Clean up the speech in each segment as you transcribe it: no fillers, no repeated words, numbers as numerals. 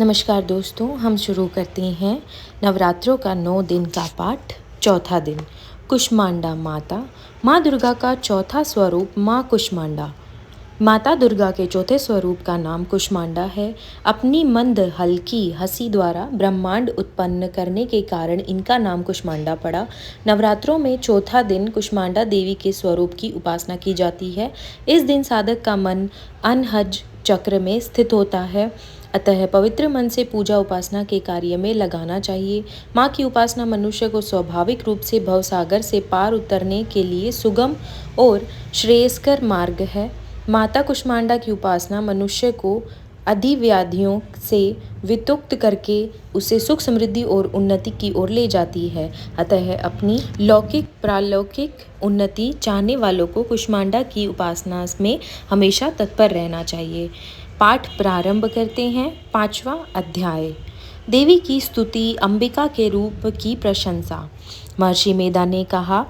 नमस्कार दोस्तों, हम शुरू करते हैं नवरात्रों का 9 दिन का पाठ। चौथा दिन कुष्मांडा माता। माँ दुर्गा का चौथा स्वरूप माँ कुष्मांडा। माता दुर्गा के चौथे स्वरूप का नाम कुष्मांडा है। अपनी मंद हल्की हंसी द्वारा ब्रह्मांड उत्पन्न करने के कारण इनका नाम कुष्मांडा पड़ा। नवरात्रों में चौथा दिन कुष्मांडा देवी के स्वरूप की उपासना की जाती है। इस दिन साधक का मन अनहद चक्र में स्थित होता है, अतः पवित्र मन से पूजा उपासना के कार्य में लगाना चाहिए। माँ की उपासना मनुष्य को स्वाभाविक रूप से भवसागर से पार उतरने के लिए सुगम और श्रेयस्कर मार्ग है। माता कुष्मांडा की उपासना मनुष्य को अधिव्याधियों से विमुक्त करके उसे सुख समृद्धि और उन्नति की ओर ले जाती है। अतः अपनी लौकिक पारलौकिक उन्नति चाहने वालों को कुष्मांडा की उपासना में हमेशा तत्पर रहना चाहिए। पाठ प्रारंभ करते हैं। 5वां अध्याय। देवी की स्तुति, अंबिका के रूप की प्रशंसा। महर्षि मेधा ने कहा,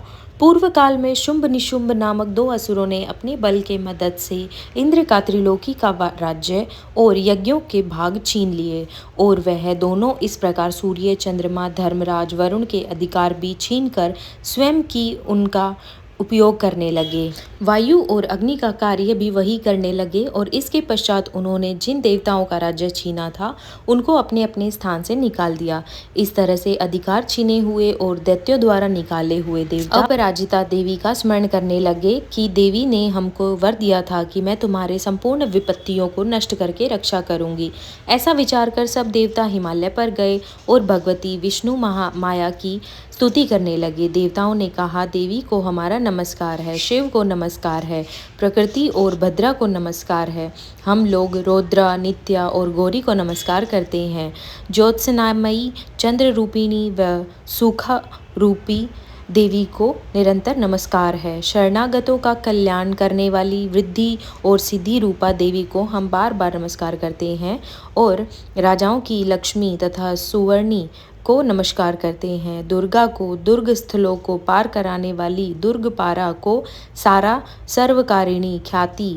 पूर्व काल में शुंभ निशुंभ नामक 2 असुरों ने अपने बल के मदद से इंद्र का त्रिलोकी का राज्य और यज्ञों के भाग छीन लिए, और वह दोनों इस प्रकार सूर्य, चंद्रमा, धर्मराज वरुण के अधिकार भी छीनकर स्वयं की उनका उपयोग करने लगे। वायु और अग्नि का कार्य भी वही करने लगे, और इसके पश्चात उन्होंने जिन देवताओं का राज्य छीना था उनको अपने अपने स्थान से निकाल दिया। इस तरह से अधिकार छीने हुए और दैत्यों द्वारा निकाले हुए देवता अपराजिता देवी का स्मरण करने लगे कि देवी ने हमको वर दिया था कि मैं तुम्हारे संपूर्ण विपत्तियों को नष्ट करके रक्षा करूंगी। ऐसा विचार कर सब देवता हिमालय पर गए और भगवती विष्णु माया की स्तुति करने लगे। देवताओं ने कहा, देवी को हमारा नमस्कार है, शिव को नमस्कार है, प्रकृति और भद्रा को नमस्कार है। हम लोग रौद्रा, नित्या और गौरी को नमस्कार करते हैं। ज्योत्सनामयी, चंद्र रूपिणी व सुखा रूपी देवी को निरंतर नमस्कार है। शरणागतों का कल्याण करने वाली वृद्धि और सिद्धि रूपा देवी को हम बार बार नमस्कार करते हैं, और राजाओं की लक्ष्मी तथा सुवर्णी को नमस्कार करते हैं। दुर्गा को, दुर्ग स्थलों को पार कराने वाली दुर्गपारा को, सारा सर्वकारिणी ख्याति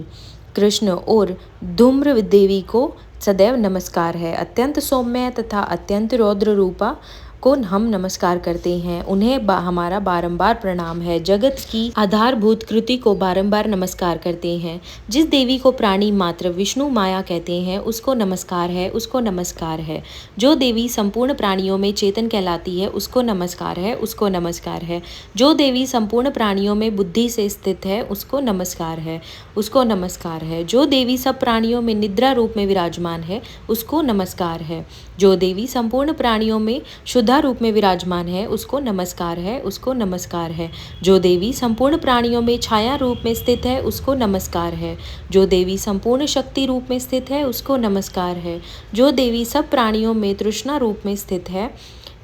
कृष्ण और धूम्र देवी को सदैव नमस्कार है। अत्यंत सौम्य तथा अत्यंत रौद्र रूपा को हम नमस्कार करते हैं, उन्हें हमारा बारंबार प्रणाम है। जगत की आधारभूत कृति को बारंबार नमस्कार करते हैं। जिस देवी को प्राणी मात्र विष्णु माया कहते हैं उसको नमस्कार है, उसको नमस्कार है। जो देवी संपूर्ण प्राणियों में चेतन कहलाती है उसको नमस्कार है, उसको नमस्कार है। जो देवी संपूर्ण प्राणियों में बुद्धि से स्थित है उसको नमस्कार है, उसको नमस्कार है। जो देवी सब प्राणियों में निद्रा रूप में विराजमान है उसको नमस्कार है। जो देवी संपूर्ण प्राणियों में शुद्ध रूप में विराजमान है उसको नमस्कार है, उसको नमस्कार है। जो देवी संपूर्ण प्राणियों में छाया रूप में स्थित है उसको नमस्कार है। जो देवी संपूर्ण शक्ति रूप में स्थित है उसको नमस्कार है। जो देवी सब प्राणियों में तृष्णा रूप में स्थित है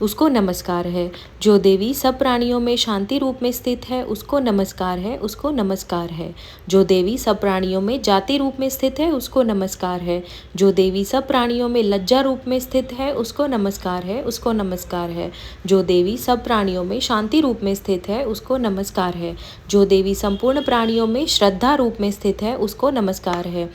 उसको नमस्कार है। जो देवी सब प्राणियों में शांति रूप में स्थित है उसको नमस्कार है, उसको नमस्कार है। जो देवी सब प्राणियों में जाति रूप में स्थित है उसको नमस्कार है। जो देवी सब प्राणियों में लज्जा रूप में स्थित है उसको नमस्कार है, उसको नमस्कार है। जो देवी सब प्राणियों में शांति रूप में स्थित है उसको नमस्कार है। जो देवी संपूर्ण प्राणियों में श्रद्धा रूप में स्थित है उसको नमस्कार है।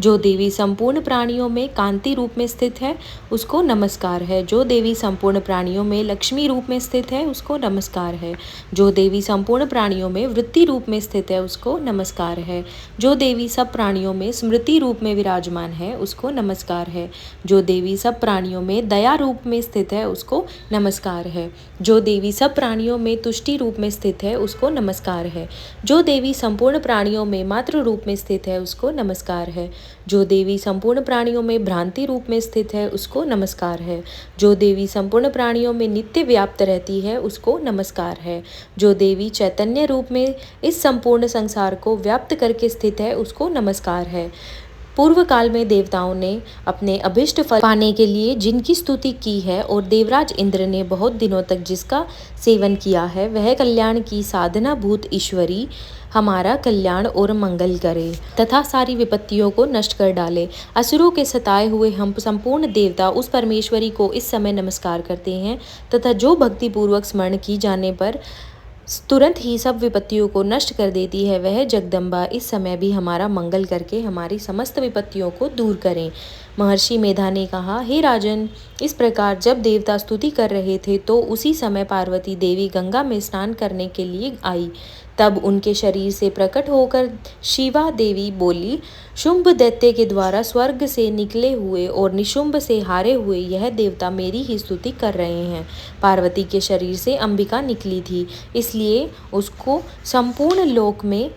जो देवी संपूर्ण प्राणियों में कांति रूप में स्थित है उसको नमस्कार है। जो देवी संपूर्ण प्राणियों में लक्ष्मी रूप में स्थित है उसको नमस्कार है। जो देवी संपूर्ण प्राणियों में वृत्ति रूप में स्थित है उसको नमस्कार है। जो देवी सब प्राणियों में स्मृति रूप में विराजमान है उसको नमस्कार है। जो देवी सब प्राणियों में दया रूप में स्थित है उसको नमस्कार है। जो देवी सब प्राणियों में तुष्टि रूप में स्थित है उसको नमस्कार है। जो देवी संपूर्ण प्राणियों में मातृ रूप में स्थित है उसको नमस्कार है। जो देवी संपूर्ण प्राणियों में भ्रांति रूप में स्थित है उसको नमस्कार है। जो देवी संपूर्ण प्राणियों में नित्य व्याप्त रहती है उसको नमस्कार है। जो देवी चैतन्य रूप में इस संपूर्ण संसार को व्याप्त करके स्थित है उसको नमस्कार है। पूर्व काल में देवताओं ने अपने अभिष्ट फल पाने के लिए जिनकी स्तुति की है और देवराज इंद्र ने बहुत दिनों तक जिसका सेवन किया है, वह कल्याण की साधना भूत ईश्वरी हमारा कल्याण और मंगल करे तथा सारी विपत्तियों को नष्ट कर डाले। असुरों के सताए हुए हम संपूर्ण देवता उस परमेश्वरी को इस समय नमस्कार करते हैं तथा जो भक्ति पूर्वक स्मरण की जाने पर तुरंत ही सब विपत्तियों को नष्ट कर देती है, वह जगदम्बा इस समय भी हमारा मंगल करके हमारी समस्त विपत्तियों को दूर करें। महर्षि मेधा ने कहा, हे राजन, इस प्रकार जब देवता स्तुति कर रहे थे तो उसी समय पार्वती देवी गंगा में स्नान करने के लिए आई। तब उनके शरीर से प्रकट होकर शिवा देवी बोली, शुंभ दैत्य के द्वारा स्वर्ग से निकले हुए और निशुंभ से हारे हुए यह देवता मेरी ही स्तुति कर रहे हैं। पार्वती के शरीर से अंबिका निकली थी, इसलिए उसको संपूर्ण लोक में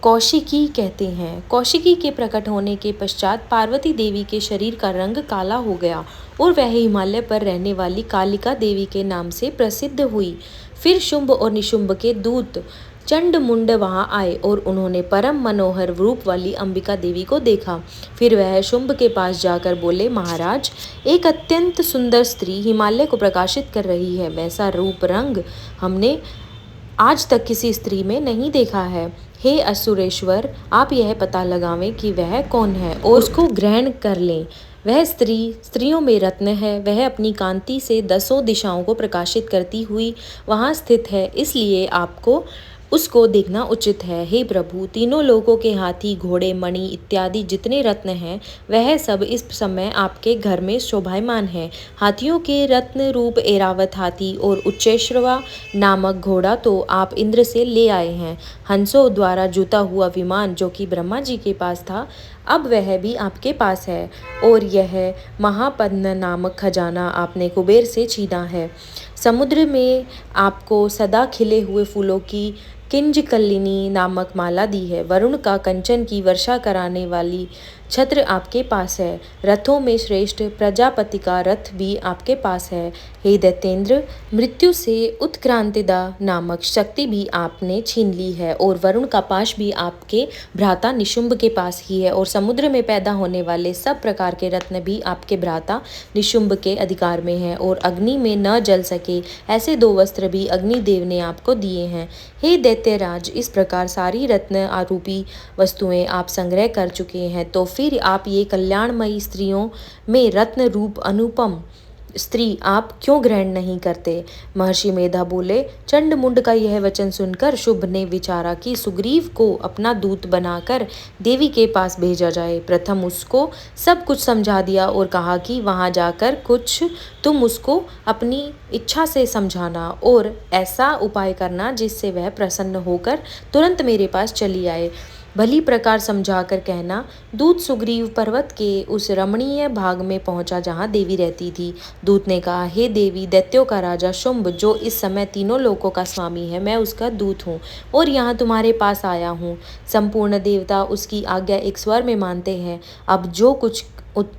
कौशिकी कहते हैं। कौशिकी के प्रकट होने के पश्चात पार्वती देवी के शरीर का रंग काला हो गया और वह हिमालय पर रहने वाली कालिका देवी के नाम से प्रसिद्ध हुई। फिर शुंभ और निशुंभ के दूत चंड मुंड वहां आए और उन्होंने परम मनोहर रूप वाली अंबिका देवी को देखा। फिर वह शुंभ के पास जाकर बोले, महाराज, एक अत्यंत सुंदर स्त्री हिमालय को प्रकाशित कर रही है। वैसा रूप रंग हमने आज तक किसी स्त्री में नहीं देखा है। हे असुरेश्वर, आप यह पता लगावें कि वह कौन है और उसको ग्रहण कर लें। वह स्त्री स्त्रियों में रत्न है। वह अपनी कांति से 10 दिशाओं को प्रकाशित करती हुई वहाँ स्थित है, इसलिए आपको उसको देखना उचित है। हे प्रभु, तीनों लोकों के हाथी, घोड़े, मणि इत्यादि जितने रत्न हैं वह सब इस समय आपके घर में शोभायमान है। हाथियों के रत्न रूप ऐरावत हाथी और उच्चैश्रवा नामक घोड़ा तो आप इंद्र से ले आए हैं। हंसों द्वारा जुता हुआ विमान जो कि ब्रह्मा जी के पास था, अब वह भी आपके पास है। और यह महापद्म नामक खजाना आपने कुबेर से छीना है। समुद्र में आपको सदा खिले हुए फूलों की किंजकलिनी नामक माला दी है। वरुण का कंचन की वर्षा कराने वाली छत्र आपके पास है। रथों में श्रेष्ठ प्रजापति का रथ भी आपके पास है। हे दैत्येंद्र, मृत्यु से उत्क्रांतिदा नामक शक्ति भी आपने छीन ली है और वरुण का पाश भी आपके भ्राता निशुंभ के पास ही है और समुद्र में पैदा होने वाले सब प्रकार के रत्न भी आपके भ्राता निशुंभ के अधिकार में है और अग्नि में न जल सके ऐसे 2 वस्त्र भी अग्निदेव ने आपको दिए हैं। हे दैत्यराज, इस प्रकार सारी रत्न आरूपी वस्तुएं आप संग्रह कर चुके हैं, तो फिर आप ये कल्याणमयी स्त्रियों में रत्न रूप अनुपम स्त्री आप क्यों ग्रहण नहीं करते? महर्षि मेधा बोले, चंड मुंड का यह वचन सुनकर शुंभ ने विचारा कि सुग्रीव को अपना दूत बनाकर देवी के पास भेजा जाए। प्रथम उसको सब कुछ समझा दिया और कहा कि वहां जाकर कुछ तुम उसको अपनी इच्छा से समझाना और ऐसा उपाय करना जिससे वह प्रसन्न होकर तुरंत मेरे पास चली आए। भली प्रकार समझाकर कहना। दूत सुग्रीव पर्वत के उस रमणीय भाग में पहुंचा जहां देवी रहती थी। दूत ने कहा, हे देवी, दैत्यों का राजा शुंभ जो इस समय तीनों लोकों का स्वामी है, मैं उसका दूत हूँ और यहाँ तुम्हारे पास आया हूँ। संपूर्ण देवता उसकी आज्ञा एक स्वर में मानते हैं। अब जो कुछ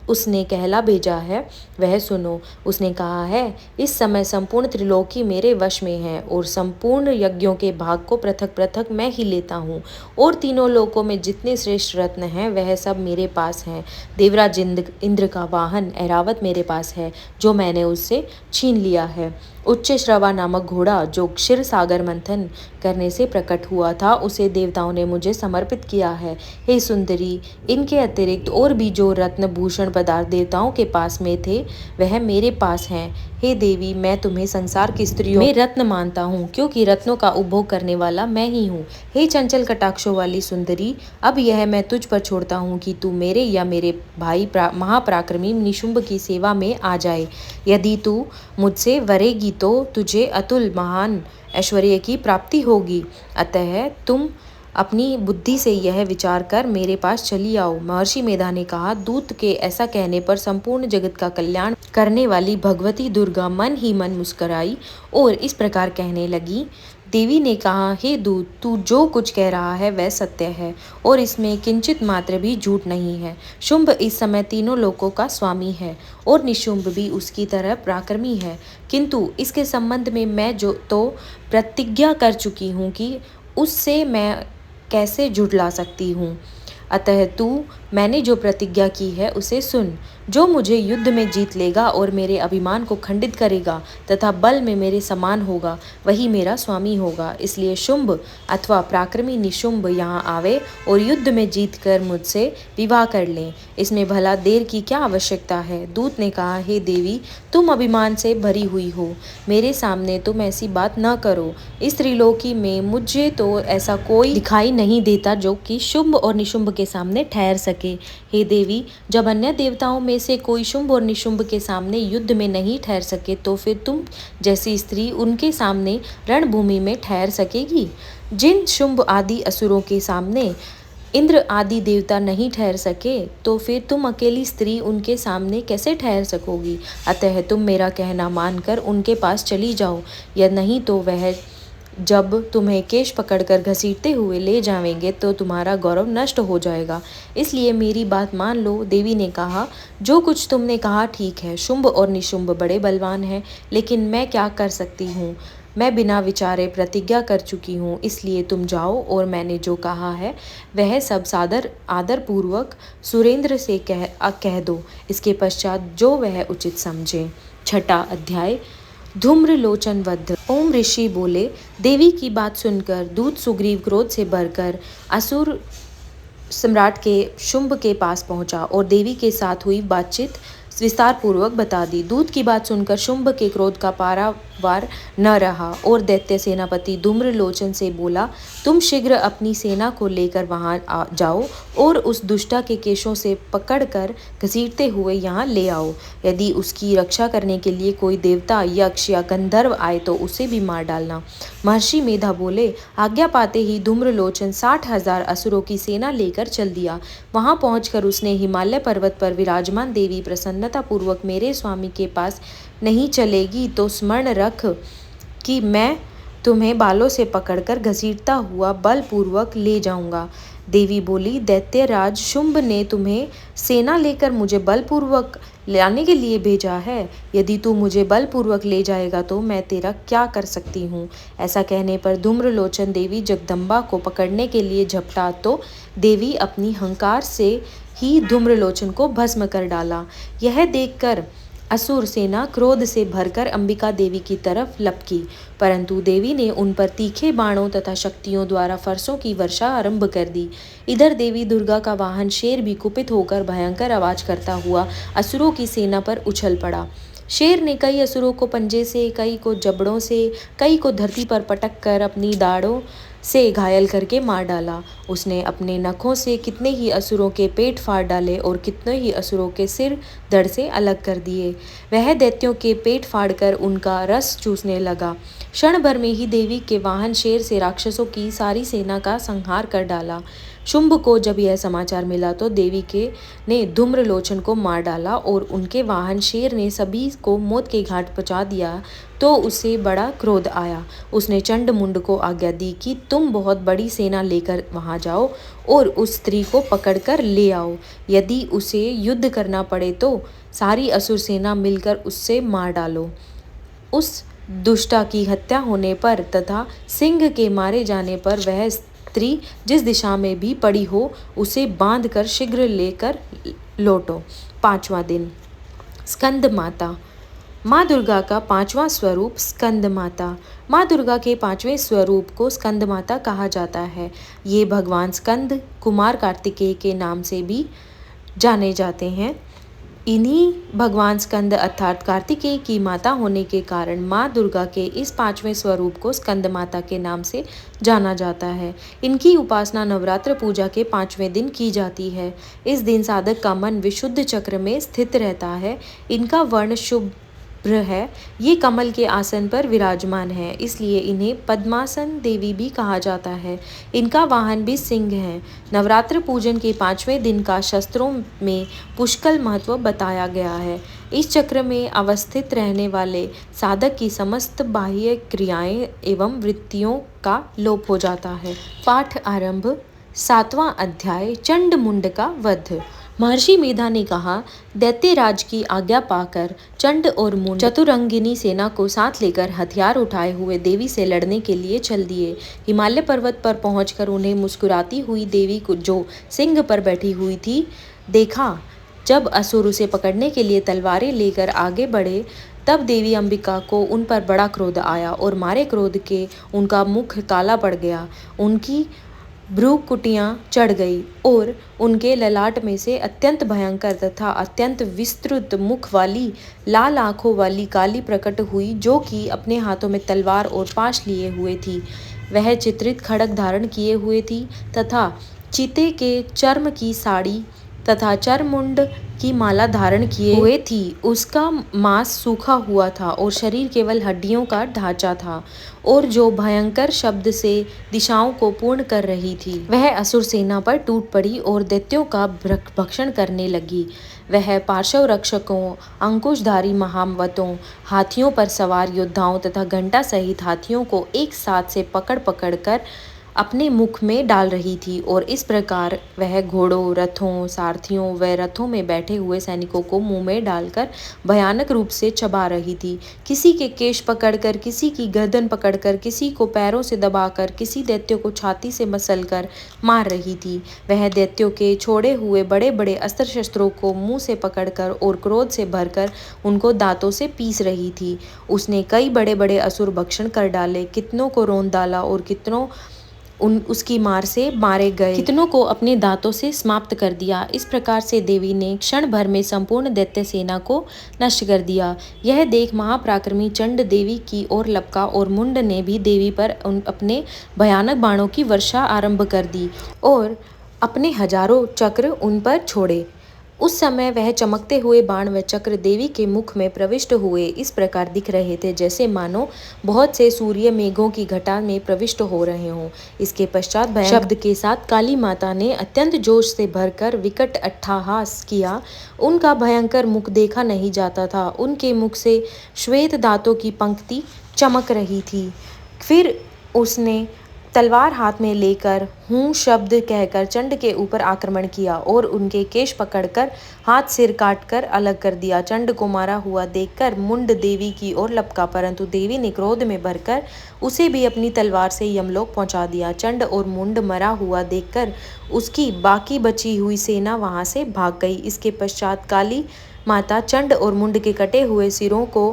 उसने कहला भेजा है वह सुनो। उसने कहा है, इस समय संपूर्ण त्रिलोकी मेरे वश में है और संपूर्ण यज्ञों के भाग को पृथक पृथक मैं ही लेता हूँ और तीनों लोकों में जितने श्रेष्ठ रत्न हैं वह सब मेरे पास हैं। देवराज इंद्र का वाहन ऐरावत मेरे पास है जो मैंने उससे छीन लिया है। उच्च श्रवा नामक घोड़ा जो क्षीर सागर मंथन करने से प्रकट हुआ था उसे देवताओं ने मुझे समर्पित किया है। हे सुंदरी, इनके अतिरिक्त और भी जो रत्न भूषण पदार्थ देवताओं के पास में थे वह मेरे पास हैं। हे देवी, मैं तुम्हें संसार की स्त्रियों में रत्न मानता हूँ क्योंकि रत्नों का उपभोग करने वाला मैं ही हूँ। हे चंचल कटाक्षों वाली सुंदरी, अब यह मैं तुझ पर छोड़ता हूँ कि तू मेरे या मेरे भाई महापराक्रमी निशुंभ की सेवा में आ जाए। यदि तू मुझसे वरेगी तो तुझे अतुल महान ऐश्वर्य की प्राप्ति होगी। अतः तुम अपनी बुद्धि से यह विचार कर मेरे पास चली आओ। महर्षि मेधा ने कहा, दूत के ऐसा कहने पर संपूर्ण जगत का कल्याण करने वाली भगवती दुर्गा मन ही मन मुस्कुराई और इस प्रकार कहने लगी। देवी ने कहा, हे दूत, तू जो कुछ कह रहा है वह सत्य है और इसमें किंचित मात्र भी झूठ नहीं है। शुंभ इस समय तीनों लोकों का स्वामी है और निशुंभ भी उसकी तरह पराक्रमी है, किंतु इसके संबंध में मैं जो तो प्रतिज्ञा कर चुकी हूँ कि उससे मैं कैसे झुठला सकती हूँ। अतः तू मैंने जो प्रतिज्ञा की है उसे सुन। जो मुझे युद्ध में जीत लेगा और मेरे अभिमान को खंडित करेगा तथा बल में मेरे समान होगा वही मेरा स्वामी होगा। इसलिए शुंभ अथवा पराक्रमी निशुंभ यहाँ आवे और युद्ध में जीत कर मुझसे विवाह कर लें। इसमें भला देर की क्या आवश्यकता है? दूत ने कहा, हे देवी, तुम अभिमान से भरी हुई हो, मेरे सामने तुम ऐसी बात न करो। इस त्रिलोकी में मुझे तो ऐसा कोई दिखाई नहीं देता जो कि शुंभ और निशुंभ के के सामने ठहर सके। हे देवी, जब अन्य देवताओं में से कोई शुंभ और निशुंभ के सामने युद्ध में नहीं ठहर सके तो फिर तुम जैसी स्त्री उनके सामने रणभूमि में ठहर सकेगी। जिन शुंभ आदि असुरों के सामने इंद्र आदि देवता नहीं ठहर सके तो फिर तुम अकेली स्त्री उनके सामने कैसे ठहर सकोगी। अतः तुम मेरा कहना मानकर उनके पास चली जाओ, या नहीं तो वह जब तुम्हें केश पकड़कर घसीटते हुए ले जाएंगे तो तुम्हारा गौरव नष्ट हो जाएगा। इसलिए मेरी बात मान लो। देवी ने कहा, जो कुछ तुमने कहा ठीक है। शुंभ और निशुंभ बड़े बलवान हैं, लेकिन मैं क्या कर सकती हूँ। मैं बिना विचारे प्रतिज्ञा कर चुकी हूँ, इसलिए तुम जाओ और मैंने जो कहा है वह सब आदर पूर्वक सुरेंद्र से कह दो। इसके पश्चात जो वह उचित समझे। छठा अध्याय, धूम्रलोचन वध। ओम ऋषि बोले, देवी की बात सुनकर दूत सुग्रीव क्रोध से भरकर असुर सम्राट के शुंभ के पास पहुंचा और देवी के साथ हुई बातचीत विस्तार पूर्वक बता दी। दूत की बात सुनकर शुंभ के क्रोध का पारावार न रहा और दैत्य सेनापति धूम्रलोचन से बोला, तुम शीघ्र अपनी सेना को लेकर वहां जाओ और उस दुष्टा के केशों से पकड़कर घसीटते हुए यहाँ ले आओ। यदि उसकी रक्षा करने के लिए कोई देवता, यक्ष या गंधर्व आए तो उसे भी मार डालना। महर्षि मेधा बोले, आज्ञा पाते ही धूम्रलोचन 60,000 असुरों की सेना लेकर चल दिया। वहां पहुंचकर उसने हिमालय पर्वत पर विराजमान देवी प्रसन्नता पूर्वक मेरे स्वामी के पास नहीं चलेगी तो स्मरण रख कि मैं तुम्हें बालों से पकड़कर घसीटता हुआ बलपूर्वक ले जाऊंगा। देवी बोली, दैत्यराज शुंभ ने तुम्हें सेना लेकर मुझे बलपूर्वक लाने के लिए भेजा है। यदि तू मुझे बलपूर्वक ले जाएगा तो मैं तेरा क्या कर सकती हूँ। ऐसा कहने पर धूम्रलोचन देवी जगदम्बा को पकड़ने के लिए झपटा तो देवी अपनी हंकार से ही धूम्रलोचन को भस्म कर डाला। यह देखकर असुर सेना क्रोध से भरकर अंबिका देवी की तरफ लपकी, परंतु देवी ने उन पर तीखे बाणों तथा शक्तियों द्वारा फरसों की वर्षा आरंभ कर दी। इधर देवी दुर्गा का वाहन शेर भी कुपित होकर भयंकर आवाज करता हुआ असुरों की सेना पर उछल पड़ा। शेर ने कई असुरों को पंजे से, कई को जबड़ों से, कई को धरती पर पटक कर अपनी दाढ़ों से घायल करके मार डाला। उसने अपने नखों से कितने ही असुरों के पेट फाड़ डाले और कितने ही असुरों के सिर धड़ से अलग कर दिए। वह दैत्यों के पेट फाड़कर उनका रस चूसने लगा। क्षण भर में ही देवी के वाहन शेर से राक्षसों की सारी सेना का संहार कर डाला। शुंभ को जब यह समाचार मिला तो देवी के ने धूम्रलोचन को मार डाला और उनके वाहन शेर ने सभी को मौत के घाट पहुंचा दिया तो उसे बड़ा क्रोध आया। उसने चंडमुंड को आज्ञा दी कि तुम बहुत बड़ी सेना लेकर वहां जाओ और उस स्त्री को पकड़कर ले आओ। यदि उसे युद्ध करना पड़े तो सारी असुर सेना मिलकर उससे मार डालो। उस दुष्टा की हत्या होने पर तथा सिंह के मारे जाने पर वह स्त्री जिस दिशा में भी पड़ी हो उसे बांधकर शीघ्र लेकर लौटो। पांचवा दिन, स्कंद माता। माँ दुर्गा का पांचवा स्वरूप स्कंद माता। माँ दुर्गा के पांचवें स्वरूप को स्कंद माता कहा जाता है। ये भगवान स्कंद कुमार कार्तिकेय के नाम से भी जाने जाते हैं। इन्हीं भगवान स्कंद अर्थात कार्तिकेय की माता होने के कारण माँ दुर्गा के इस पांचवें स्वरूप को स्कंद माता के नाम से जाना जाता है। इनकी उपासना नवरात्र पूजा के 5वें दिन की जाती है। इस दिन साधक का मन विशुद्ध चक्र में स्थित रहता है। इनका वर्ण शुभ्र है। ये कमल के आसन पर विराजमान है, इसलिए इन्हें पद्मासन देवी भी कहा जाता है। इनका वाहन भी सिंह है। नवरात्र पूजन के 5वें दिन का शास्त्रों में पुष्कल महत्व बताया गया है। इस चक्र में अवस्थित रहने वाले साधक की समस्त बाह्य क्रियाएं एवं वृत्तियों का लोप हो जाता है। पाठ आरंभ। 7वां अध्याय, चंडमुंड का वध। महर्षि मेधा ने कहा, दैत्यराज की आज्ञा पाकर चंड और मुंड चतुरंगिनी सेना को साथ लेकर हथियार उठाए हुए देवी से लड़ने के लिए चल दिए। हिमालय पर्वत पर पहुंचकर उन्हें मुस्कुराती हुई देवी को जो सिंह पर बैठी हुई थी देखा। जब असुर उसे पकड़ने के लिए तलवारें लेकर आगे बढ़े तब देवी अंबिका को उन पर बड़ा क्रोध आया और मारे क्रोध के उनका मुख काला पड़ गया। उनकी भ्रूकुटियाँ चढ़ गई और उनके ललाट में से अत्यंत भयंकर तथा अत्यंत विस्तृत मुख वाली लाल आंखों वाली काली प्रकट हुई, जो कि अपने हाथों में तलवार और पाश लिए हुए थी। वह चित्रित खड्ग धारण किए हुए थी तथा चीते के चर्म की साड़ी तथा चरमुंड की माला धारण किए हुए थी। उसका मांस सूखा हुआ था और शरीर केवल हड्डियों का ढांचा था, और जो भयंकर शब्द से दिशाओं को पूर्ण कर रही थी। वह असुर सेना पर टूट पड़ी और दैत्यों का भक्षण करने लगी। वह पार्श्व रक्षकों, अंकुशधारी महावतों, हाथियों पर सवार योद्धाओं तथा घंटा सहित हाथियों को एक साथ से पकड़ पकड़ कर अपने मुख में डाल रही थी, और इस प्रकार वह घोड़ों, रथों, सारथियों व रथों में बैठे हुए सैनिकों को मुंह में डालकर भयानक रूप से चबा रही थी। किसी के केश पकड़कर, किसी की गर्दन पकड़कर, किसी को पैरों से दबाकर, किसी दैत्य को छाती से मसलकर मार रही थी। वह दैत्यों के छोड़े हुए बड़े बड़े अस्त्र शस्त्रों को मुंह से पकड़कर और क्रोध से भरकर उनको दांतों से पीस रही थी। उसने कई बड़े बड़े असुर भक्षण कर डाले, कितनों को रौंद डाला और कितनों उसकी मार से मारे गए, कितनों को अपने दांतों से समाप्त कर दिया। इस प्रकार से देवी ने क्षण भर में संपूर्ण दैत्य सेना को नष्ट कर दिया। यह देख महापराक्रमी चंड देवी की ओर लपका और मुंड ने भी देवी पर अपने भयानक बाणों की वर्षा आरंभ कर दी और अपने हजारों चक्र उन पर छोड़े। उस समय वह चमकते हुए बाण व चक्र देवी के मुख में प्रविष्ट हुए इस प्रकार दिख रहे थे, जैसे मानो बहुत से सूर्य मेघों की घटा में प्रविष्ट हो रहे हों। इसके पश्चात भयंकर शब्द के साथ काली माता ने अत्यंत जोश से भरकर विकट अट्टहास किया। उनका भयंकर मुख देखा नहीं जाता था। उनके मुख से श्वेत दांतों की पंक्ति चमक रही थी। फिर उसने तलवार हाथ में लेकर हूँ शब्द कहकर चंड के ऊपर आक्रमण किया और उनके केश पकड़कर हाथ सिर काटकर अलग कर दिया। चंड को मारा हुआ देखकर मुंड देवी की ओर लपका, परंतु देवी ने क्रोध में भरकर उसे भी अपनी तलवार से यमलोक पहुंचा दिया। चंड और मुंड मरा हुआ देखकर उसकी बाकी बची हुई सेना वहां से भाग गई। इसके पश्चात काली माता चंड और मुंड के कटे हुए सिरों को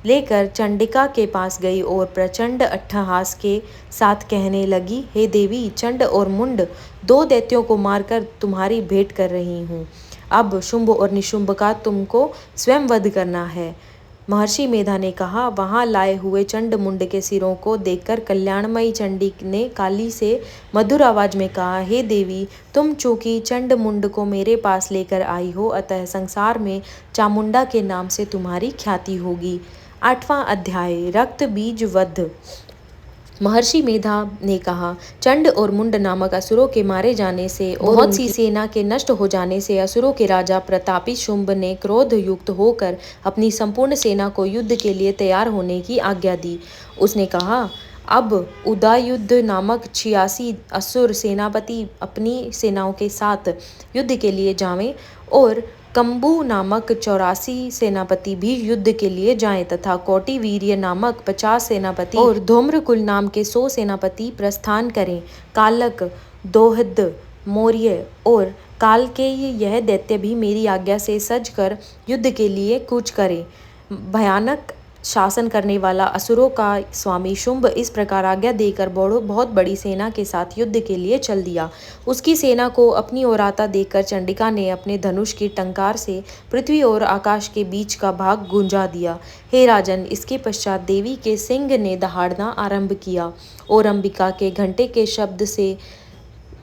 लेकर चंडिका के पास गई और प्रचंड अट्टहास के साथ कहने लगी, हे देवी, चंड और मुंड दो दैत्यों को मारकर तुम्हारी भेंट कर रही हूँ। अब शुंभ और निशुंभ का तुमको स्वयं वध करना है। महर्षि मेधा ने कहा। वहां लाए हुए चंड मुंड के सिरों को देखकर कल्याणमयी चंडी ने काली से मधुर आवाज में कहा, हे देवी, तुम चूंकि चंड मुंड को मेरे पास लेकर आई हो, अतः संसार में चामुंडा के नाम से तुम्हारी ख्याति होगी। 8वां अध्याय, रक्त बीज वध। महर्षि मेधा ने कहा, चंड और मुंड नामक असुरों के मारे जाने से और बहुत सी सेना के नष्ट हो जाने से असुरों के राजा प्रतापी शुंभ ने क्रोध युक्त होकर अपनी संपूर्ण सेना को युद्ध के लिए तैयार होने की आज्ञा दी। उसने कहा, अब उदायुध नामक 86 असुर सेनापति अपनी सेनाओं के साथ युद्ध के लिए जावें और कंबू नामक 84 सेनापति भी युद्ध के लिए जाएं तथा कोटि वीर्य नामक 50 सेनापति और धूम्रकुल नाम के 100 सेनापति प्रस्थान करें। कालक, दोहद, मौर्य और कालकेय यह दैत्य भी मेरी आज्ञा से सज कर युद्ध के लिए कूच करें। भयानक शासन करने वाला असुरों का स्वामी शुंभ इस प्रकार आज्ञा देकर बहुत बड़ी सेना के साथ युद्ध के लिए चल दिया। उसकी सेना को अपनी ओर आता देखकर चंडिका ने अपने धनुष की टंकार से पृथ्वी और आकाश के बीच का भाग गुंजा दिया। हे राजन, इसके पश्चात देवी के सिंह ने दहाड़ना आरंभ किया और अंबिका के घंटे के शब्द से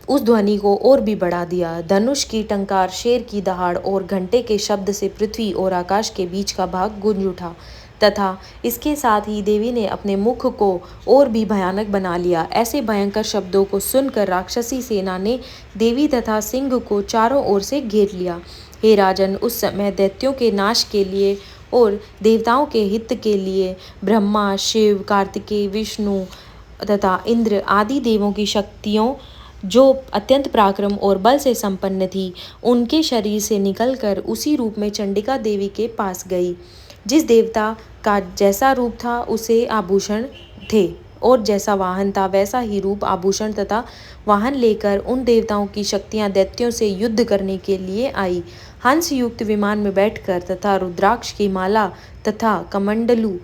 उस ध्वनि को और भी बढ़ा दिया। धनुष की टंकार, शेर की दहाड़ और घंटे के शब्द से पृथ्वी और आकाश के बीच का भाग गूंज उठा तथा इसके साथ ही देवी ने अपने मुख को और भी भयानक बना लिया। ऐसे भयंकर शब्दों को सुनकर राक्षसी सेना ने देवी तथा सिंह को चारों ओर से घेर लिया। हे राजन, उस समय दैत्यों के नाश के लिए और देवताओं के हित के लिए ब्रह्मा, शिव, कार्तिकेय, विष्णु तथा इंद्र आदि देवों की शक्तियों जो अत्यंत पराक्रम और बल से संपन्न थी, उनके शरीर से निकलकर उसी रूप में चंडिका देवी के पास गई। जिस देवता का जैसा रूप था उसे आभूषण थे और जैसा वाहन था वैसा ही रूप, आभूषण तथा वाहन लेकर उन देवताओं की शक्तियां दैत्यों से युद्ध करने के लिए आई। हंस युक्त विमान में बैठकर तथा रुद्राक्ष की माला तथा कमंडलू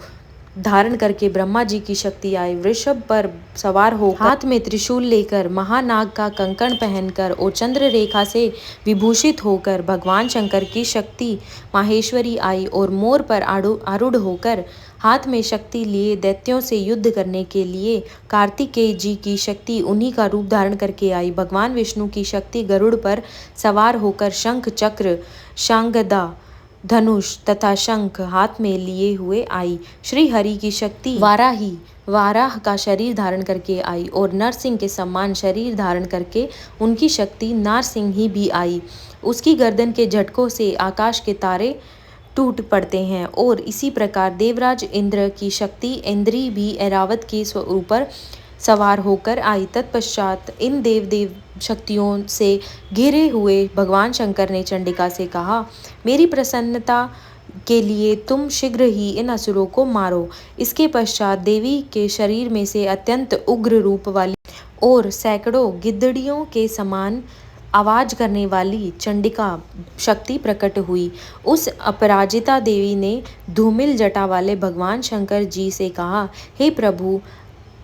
धारण करके ब्रह्मा जी की शक्ति आई। वृषभ पर सवार होकर हाथ में त्रिशूल लेकर महानाग का कंकण पहनकर और चंद्र रेखा से विभूषित होकर भगवान शंकर की शक्ति माहेश्वरी आई और मोर पर आरूढ़ होकर हाथ में शक्ति लिए दैत्यों से युद्ध करने के लिए कार्तिकेय जी की शक्ति उन्हीं का रूप धारण करके आई। भगवान विष्णु की शक्ति गरुड़ पर सवार होकर शंख चक्र शांगदा धनुष तथा शंख हाथ में लिए हुए आई। श्री हरि की शक्ति वाराही वाराह का शरीर धारण करके आई और नरसिंह के समान शरीर धारण करके उनकी शक्ति नारसिंह ही भी आई। उसकी गर्दन के झटकों से आकाश के तारे टूट पड़ते हैं और इसी प्रकार देवराज इंद्र की शक्ति इंद्री भी ऐरावत के ऊपर सवार होकर आई। तत्पश्चात इन देव शक्तियों से घिरे हुए भगवान शंकर ने चंडिका से कहा, मेरी प्रसन्नता के लिए तुम शीघ्र ही इन असुरों को मारो। इसके पश्चात देवी के शरीर में से अत्यंत उग्र रूप वाली और सैकड़ों गिद्धड़ियों के समान आवाज करने वाली चंडिका शक्ति प्रकट हुई। उस अपराजिता देवी ने धूमिल जटा वाले भगवान शंकर जी से कहा, हे प्रभु,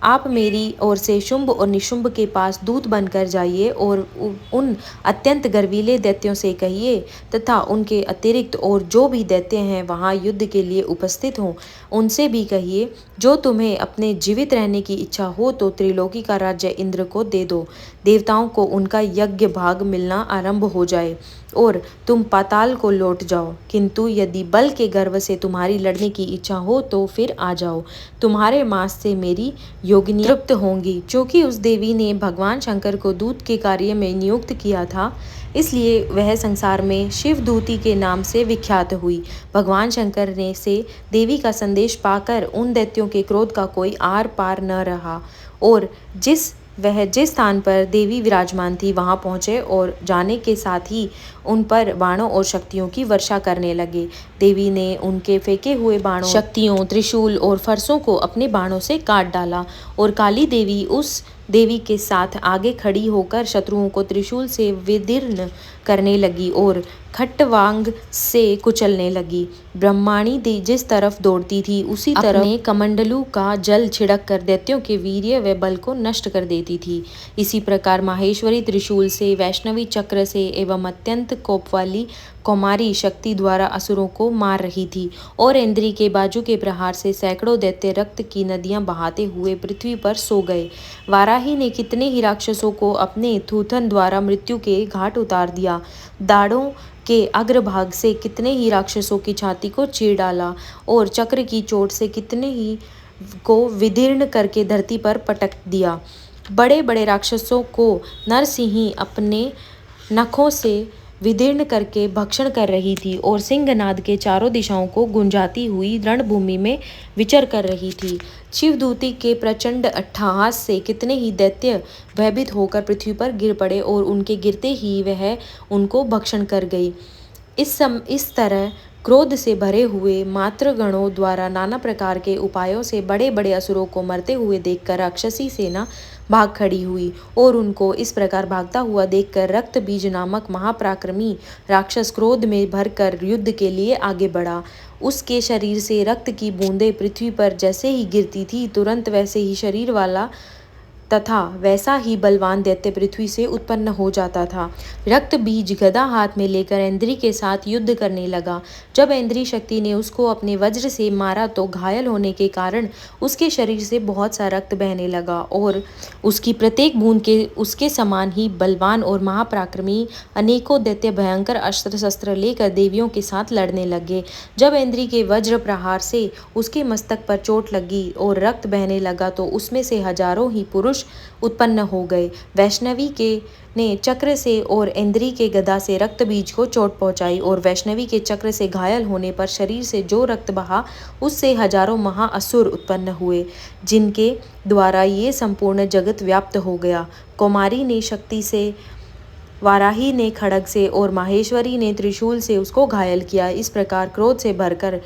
आप मेरी ओर से शुंभ और निशुंभ के पास दूत बनकर जाइए और उन अत्यंत गर्वीले दैत्यों से कहिए तथा उनके अतिरिक्त और जो भी दैत्य हैं वहाँ युद्ध के लिए उपस्थित हों, उनसे भी कहिए, जो तुम्हें अपने जीवित रहने की इच्छा हो तो त्रिलोकी का राज्य इंद्र को दे दो। देवताओं को उनका यज्ञ भाग मिलना आरंभ हो जाए और तुम पाताल को लौट जाओ, किंतु यदि बल के गर्व से तुम्हारी लड़ने की इच्छा हो तो फिर आ जाओ। तुम्हारे मांस से मेरी योगिनी तृप्त होंगी। क्योंकि उस देवी ने भगवान शंकर को दूत के कार्य में नियुक्त किया था, इसलिए वह संसार में शिवदूती के नाम से विख्यात हुई। भगवान शंकर ने से देवी का संदेश पाकर उन दैत्यों के क्रोध का कोई आर पार न रहा और जिस स्थान पर देवी विराजमान थी वहां पहुंचे और जाने के साथ ही उन पर बाणों और शक्तियों की वर्षा करने लगे। देवी ने उनके फेंके हुए बाणों, शक्तियों, त्रिशूल और फरसों को अपने बाणों से काट डाला और काली देवी उस देवी के साथ आगे खड़ी होकर शत्रुओं को त्रिशूल से विदीर्ण करने लगी और खट्टवांग से कुचलने लगी। ब्रह्माणी जिस तरफ दौड़ती थी उसी तरफ अपने कमंडलू का जल छिड़क कर दैत्यों के वीर्य व बल को नष्ट कर देती थी। इसी प्रकार माहेश्वरी त्रिशूल से, वैष्णवी चक्र से एवं अत्यंत कोप वाली कौमारी शक्ति द्वारा असुरों को मार रही थी और इंद्री के बाजू के प्रहार से सैकड़ों दैत्य रक्त की नदियां बहाते हुए पृथ्वी पर सो गए। वाराही ने कितने ही राक्षसों को अपने थूथन द्वारा मृत्यु के घाट उतार दिया। दाढ़ों के अग्रभाग से कितने ही राक्षसों की छाती को चीर डाला और चक्र की चोट से कितने ही को विदीर्ण करके धरती पर पटक दिया। बड़े बड़े राक्षसों को नरसिंही अपने नखों से विदीर्ण करके भक्षण कर रही थी और सिंहनाद के चारों दिशाओं को गुंजाती हुई रणभूमि में विचर कर रही थी। शिवदूती के प्रचंड अट्टहास से कितने ही दैत्य भयभीत होकर पृथ्वी पर गिर पड़े और उनके गिरते ही वह उनको भक्षण कर गई। इस तरह क्रोध से भरे हुए मातृगणों द्वारा नाना प्रकार के उपायों से बड़े बड़े असुरों को मरते हुए देखकर राक्षसी सेना भाग खड़ी हुई और उनको इस प्रकार भागता हुआ देखकर रक्त बीज नामक महापराक्रमी राक्षस क्रोध में भरकर युद्ध के लिए आगे बढ़ा। उसके शरीर से रक्त की बूंदें पृथ्वी पर जैसे ही गिरती थी, तुरंत वैसे ही शरीर वाला तथा वैसा ही बलवान दैत्य पृथ्वी से उत्पन्न हो जाता था। रक्त बीज गदा हाथ में लेकर इंद्री के साथ युद्ध करने लगा। जब इंद्री शक्ति ने उसको अपने वज्र से मारा तो घायल होने के कारण उसके शरीर से बहुत सा रक्त बहने लगा और उसकी प्रत्येक बूंद के उसके समान ही बलवान और महापराक्रमी अनेकों दैत्य भयंकर अस्त्र शस्त्र लेकर देवियों के साथ लड़ने लगे। जब इंद्री के वज्र प्रहार से उसके मस्तक पर चोट लगी और रक्त बहने लगा तो उसमें से हजारों ही पुरुष उत्पन्न हो गए। वैष्णवी के ने चक्र से और इंद्री के गदा से रक्त बीज को चोट पहुंचाई और वैष्णवी के चक्र से घायल होने पर शरीर से जो रक्त बहा उससे हजारों महाअसुर उत्पन्न हुए, जिनके द्वारा ये संपूर्ण जगत व्याप्त हो गया। कौमारी ने शक्ति से, वाराही ने खड्ग से और माहेश्वरी ने त्रिशूल से उसको घायल किया। इस प्रकार क्रोध से भरकर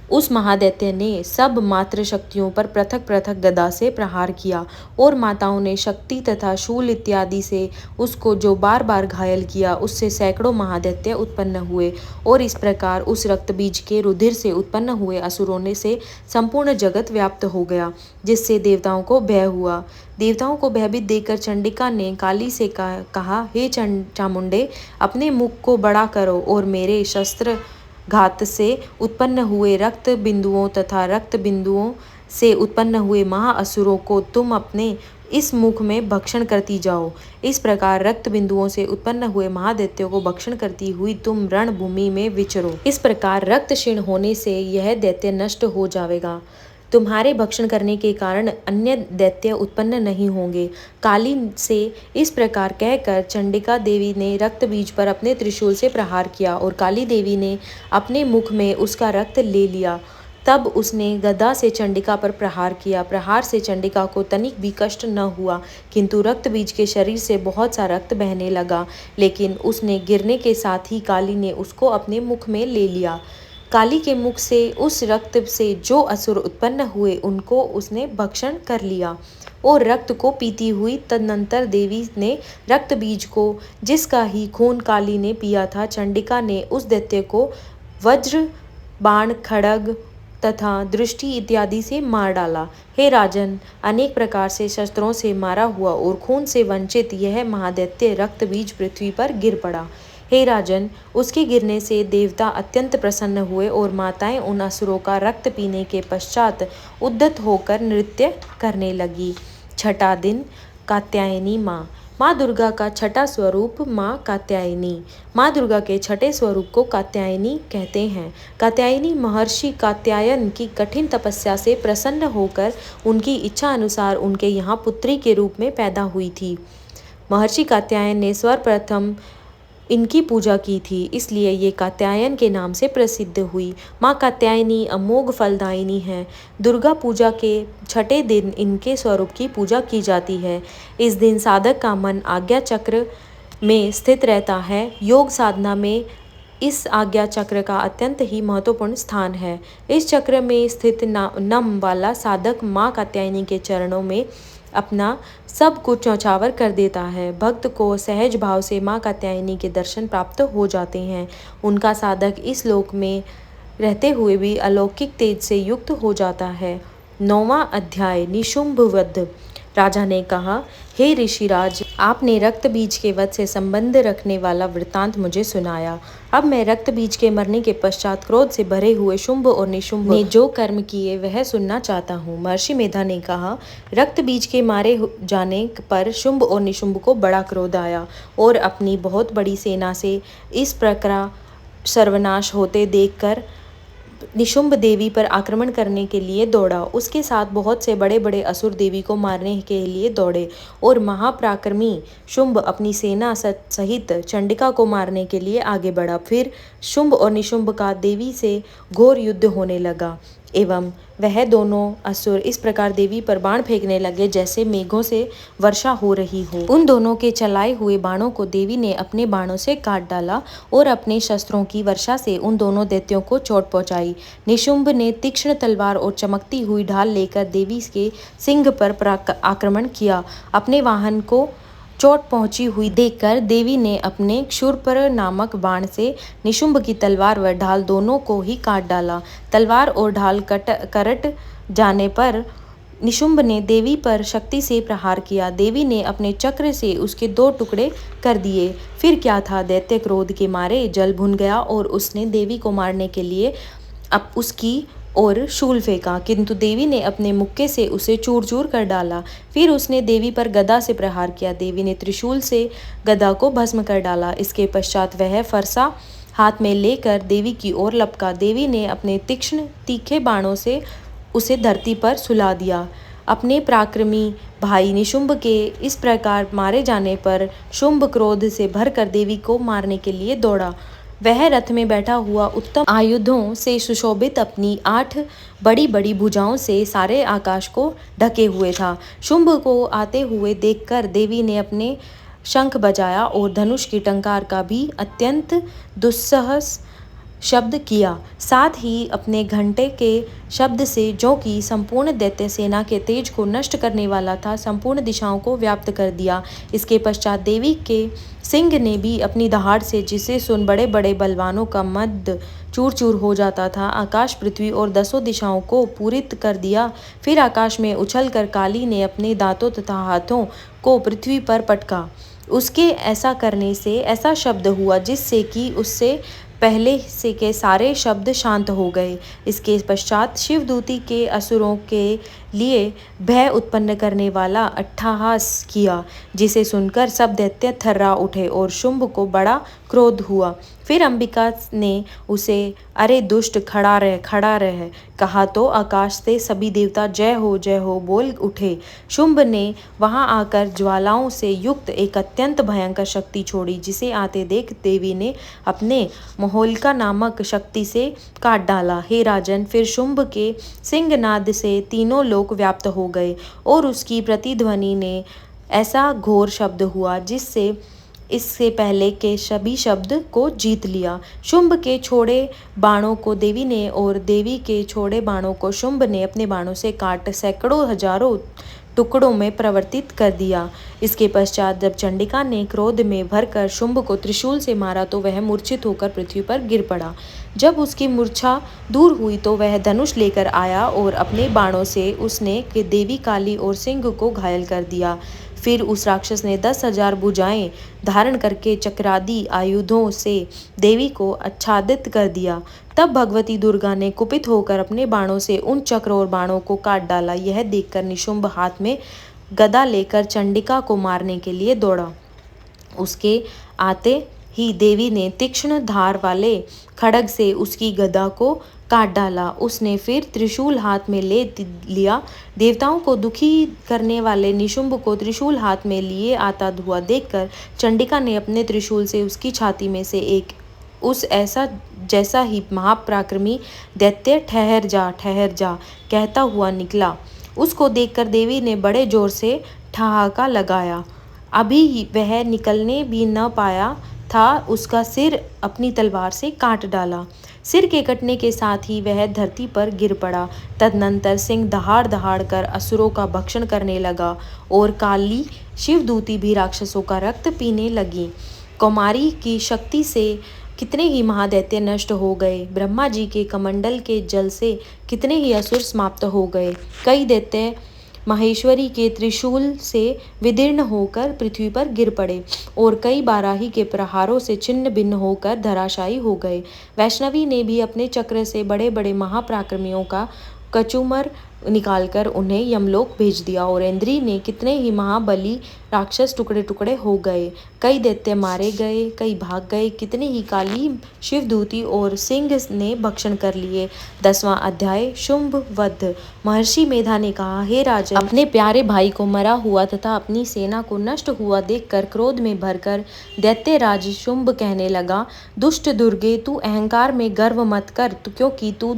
उस महादैत्य ने सब मातृ शक्तियों पर पृथक पृथक गदा से प्रहार किया और माताओं ने शक्ति तथा शूल इत्यादि से उसको जो बार बार घायल किया, उससे सैकड़ों महादैत्य उत्पन्न हुए और इस प्रकार उस रक्त बीज के रुधिर से उत्पन्न हुए असुरों ने से संपूर्ण जगत व्याप्त हो गया, जिससे देवताओं को भय हुआ। देवताओं को भयभीत देखकर चंडिका ने काली से कहा, हे चामुंडे, अपने मुख को बड़ा करो और मेरे शस्त्र घात से उत्पन्न हुए रक्त बिंदुओं तथा रक्त बिंदुओं से उत्पन्न हुए महाअसुरों को तुम अपने इस मुख में भक्षण करती जाओ। इस प्रकार रक्त बिंदुओं से उत्पन्न हुए महादैत्यों को भक्षण करती हुई तुम रणभूमि में विचरो। इस प्रकार रक्त क्षीण होने से यह दैत्य नष्ट हो जाएगा। तुम्हारे भक्षण करने के कारण अन्य दैत्य उत्पन्न नहीं होंगे। काली से इस प्रकार कहकर चंडिका देवी ने रक्त बीज पर अपने त्रिशूल से प्रहार किया और काली देवी ने अपने मुख में उसका रक्त ले लिया। तब उसने गदा से चंडिका पर प्रहार किया। प्रहार से चंडिका को तनिक भी कष्ट न हुआ, किंतु रक्त बीज के शरीर से बहुत सा रक्त बहने लगा, लेकिन उसने गिरने के साथ ही काली ने उसको अपने मुख में ले लिया। काली के मुख से उस रक्त से जो असुर उत्पन्न हुए उनको उसने भक्षण कर लिया और रक्त को पीती हुई तदनंतर देवी ने रक्त बीज को, जिसका ही खून काली ने पिया था, चंडिका ने उस दैत्य को वज्र, बाण, खड्ग तथा दृष्टि इत्यादि से मार डाला। हे राजन, अनेक प्रकार से शस्त्रों से मारा हुआ और खून से वंचित यह महादैत्य रक्त बीज पृथ्वी पर गिर पड़ा। हे राजन, उसके गिरने से देवता अत्यंत प्रसन्न हुए और माताएं उन असुरों का रक्त पीने के पश्चात उद्यत होकर नृत्य करने लगी। छठा दिन, कात्यायनी माँ। माँ दुर्गा का छठा स्वरूप माँ कात्यायनी। माँ दुर्गा के छठे स्वरूप को कात्यायनी कहते हैं। कात्यायनी महर्षि कात्यायन की कठिन तपस्या से प्रसन्न होकर उनकी इच्छा अनुसार उनके यहाँ पुत्री के रूप में पैदा हुई थी। महर्षि कात्यायन ने सर्वप्रथम इनकी पूजा की थी, इसलिए ये कात्यायन के नाम से प्रसिद्ध हुई। माँ कात्यायनी अमोघ फलदायिनी है। दुर्गा पूजा के छठे दिन इनके स्वरूप की पूजा की जाती है। इस दिन साधक का मन आज्ञा चक्र में स्थित रहता है। योग साधना में इस आज्ञा चक्र का अत्यंत ही महत्वपूर्ण स्थान है। इस चक्र में स्थित नम वाला साधक माँ कात्यायनी के चरणों में अपना सब कुछ न्यौछावर कर देता है। भक्त को सहज भाव से माँ कात्यायनी के दर्शन प्राप्त हो जाते हैं। उनका साधक इस लोक में रहते हुए भी अलौकिक तेज से युक्त हो जाता है। 9वां अध्याय, निशुंभ वध। राजा ने कहा, हे ऋषिराज, आपने रक्त बीज के वध से संबंध रखने वाला वृत्तांत मुझे सुनाया। अब मैं रक्त बीज के मरने के पश्चात क्रोध से भरे हुए शुंभ और निशुंभ ने जो कर्म किए वह सुनना चाहता हूँ। महर्षि मेधा ने कहा, रक्त बीज के मारे जाने पर शुंभ और निशुंभ को बड़ा क्रोध आया और अपनी बहुत बड़ी सेना से इस प्रकार सर्वनाश होते देखकर निशुंभ देवी पर आक्रमण करने के लिए दौड़ा। उसके साथ बहुत से बड़े बड़े असुर देवी को मारने के लिए दौड़े और महापराक्रमी शुंभ अपनी सेना सहित चंडिका को मारने के लिए आगे बढ़ा। फिर शुंभ और निशुंभ का देवी से घोर युद्ध होने लगा एवं वह दोनों असुर इस प्रकार देवी पर बाण फेंकने लगे जैसे मेघों से वर्षा हो रही हो। उन दोनों के चलाए हुए बाणों को देवी ने अपने बाणों से काट डाला और अपने शस्त्रों की वर्षा से उन दोनों दैत्यों को चोट पहुंचाई। निशुंभ ने तीक्ष्ण तलवार और चमकती हुई ढाल लेकर देवी के सिंह पर आक्रमण किया। अपने वाहन को चोट पहुंची हुई देखकर देवी ने अपने क्षुरपर नामक बाण से निशुंभ की तलवार व ढाल दोनों को ही काट डाला। तलवार और ढाल करट जाने पर निशुंभ ने देवी पर शक्ति से प्रहार किया। देवी ने अपने चक्र से उसके 2 टुकड़े कर दिए। फिर क्या था, दैत्य क्रोध के मारे जल भुन गया और उसने देवी को मारने के लिए अब उसकी और शूल फेंका, किंतु देवी ने अपने मुक्के से उसे चूर चूर कर डाला। फिर उसने देवी पर गदा से प्रहार किया। देवी ने त्रिशूल से गदा को भस्म कर डाला। इसके पश्चात वह फरसा हाथ में लेकर देवी की ओर लपका। देवी ने अपने तीक्ष्ण तीखे बाणों से उसे धरती पर सुला दिया। अपने पराक्रमी भाई निशुंभ के इस प्रकार मारे जाने पर शुंभ क्रोध से भरकर देवी को मारने के लिए दौड़ा। वह रथ में बैठा हुआ उत्तम आयुधों से सुशोभित अपनी 8 बड़ी बड़ी भुजाओं से सारे आकाश को ढके हुए था। शुंभ को आते हुए देखकर देवी ने अपने शंख बजाया और धनुष की टंकार का भी अत्यंत दुस्सहस शब्द किया, साथ ही अपने घंटे के शब्द से, जो कि संपूर्ण दैत्य सेना के तेज को नष्ट करने वाला था, संपूर्ण दिशाओं को व्याप्त कर दिया। इसके पश्चात देवी के सिंह ने भी अपनी दहाड़ से, जिसे सुन बड़े बड़े बलवानों का मद चूर चूर हो जाता था, आकाश, पृथ्वी और 10 दिशाओं को पूरित कर दिया। फिर आकाश में उछलकर काली ने अपने दांतों तथा हाथों को पृथ्वी पर पटका। उसके ऐसा करने से ऐसा शब्द हुआ जिससे कि उससे पहले से के सारे शब्द शांत हो गए। इसके पश्चात शिवदूती के असुरों के लिए भय उत्पन्न करने वाला अट्टहास किया, जिसे सुनकर सब दैत्य थर्रा उठे और शुंभ को बड़ा क्रोध हुआ। फिर अंबिका ने उसे अरे दुष्ट, खड़ा रह कहा तो आकाश से सभी देवता जय हो बोल उठे। शुंभ ने वहां आकर ज्वालाओं से युक्त एक अत्यंत भयंकर शक्ति छोड़ी, जिसे आते देख देवी ने अपने मोहोलिका नामक शक्ति से काट डाला। हे राजन, फिर शुंभ के सिंहनाद से तीनों लोक व्याप्त हो गए और उसकी प्रतिध्वनि ने ऐसा घोर शब्द हुआ जिससे इससे पहले के सभी शब्द को जीत लिया। शुंभ के छोड़े बाणों को देवी ने और देवी के छोड़े बाणों को शुंभ ने अपने बाणों से काट सैकड़ों हजारों टुकड़ों में परिवर्तित कर दिया। इसके पश्चात जब चंडिका ने क्रोध में भरकर शुंभ को त्रिशूल से मारा तो वह मूर्छित होकर पृथ्वी पर गिर पड़ा। जब उसकी मूर्छा दूर हुई तो वह धनुष लेकर आया और अपने बाणों से उसने देवी काली और सिंह को घायल कर दिया। फिर उस राक्षस ने 10,000 भुजाएं धारण करके चक्रादि आयुधों से देवी को आच्छादित कर दिया। तब भगवती दुर्गा ने कुपित होकर अपने बाणों से उन चक्र और बाणों को काट डाला। यह देखकर निशुंभ हाथ में गदा लेकर चंडिका को मारने के लिए दौड़ा। उसके आते ही देवी ने तीक्ष्ण धार वाले खड्ग से उसकी गदा को काट डाला। उसने फिर त्रिशूल हाथ में ले लिया। देवताओं को दुखी करने वाले निशुंभ को त्रिशूल हाथ में लिए आता हुआ देखकर चंडिका ने अपने त्रिशूल से उसकी छाती में से एक उस ऐसा जैसा ही महापराक्रमी दैत्य ठहर जा कहता हुआ निकला। उसको देखकर देवी ने बड़े जोर से ठहाका लगाया। अभी वह निकलने भी न पाया था, उसका सिर अपनी तलवार से काट डाला। सिर के कटने के साथ ही वह धरती पर गिर पड़ा। तदनंतर सिंह दहाड़ दहाड़ कर असुरों का भक्षण करने लगा और काली शिवदूती भी राक्षसों का रक्त पीने लगी। कौमारी की शक्ति से कितने ही महादैत्य नष्ट हो गए। ब्रह्मा जी के कमंडल के जल से कितने ही असुर समाप्त हो गए। कई दैत्य महेश्वरी के त्रिशूल से विदीर्ण होकर पृथ्वी पर गिर पड़े और कई बाराही के प्रहारों से छिन्न भिन्न होकर धराशायी हो गए। वैष्णवी ने भी अपने चक्र से बड़े बड़े महापराक्रमियों का कचूमर निकालकर उन्हें यमलोक भेज दिया और इंद्री ने कितने ही महाबली राक्षस टुकड़े टुकड़े हो गए। कई दैत्य मारे गए, कई भाग गए, कितने ही काली शिवदूती और सिंह ने भक्षण कर लिए। 10वां अध्याय शुंभ वध। महर्षि मेधा ने कहा, हे राजन, अपने प्यारे भाई को मरा हुआ तथा अपनी सेना को नष्ट हुआ देखकर क्रोध में भरकर दैत्यराज शुंभ कहने लगा, दुष्ट दुर्गे, तू अहंकार में गर्व मत कर, क्योंकि तू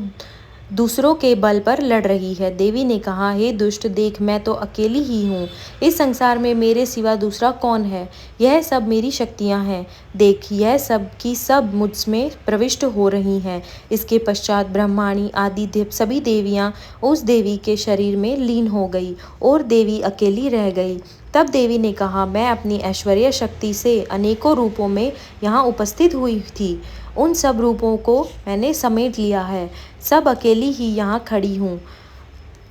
दूसरों के बल पर लड़ रही है। देवी ने कहा, हे दुष्ट, देख, मैं तो अकेली ही हूँ। इस संसार में मेरे सिवा दूसरा कौन है? यह सब मेरी शक्तियाँ हैं। देख, यह सब की सब मुझमें प्रविष्ट हो रही हैं। इसके पश्चात ब्रह्माणी आदि सभी देवियाँ उस देवी के शरीर में लीन हो गई और देवी अकेली रह गई। तब देवी ने कहा, मैं अपनी ऐश्वर्य शक्ति से अनेकों रूपों में यहाँ उपस्थित हुई थी। उन सब रूपों को मैंने समेट लिया है। सब अकेली ही यहाँ खड़ी हूँ।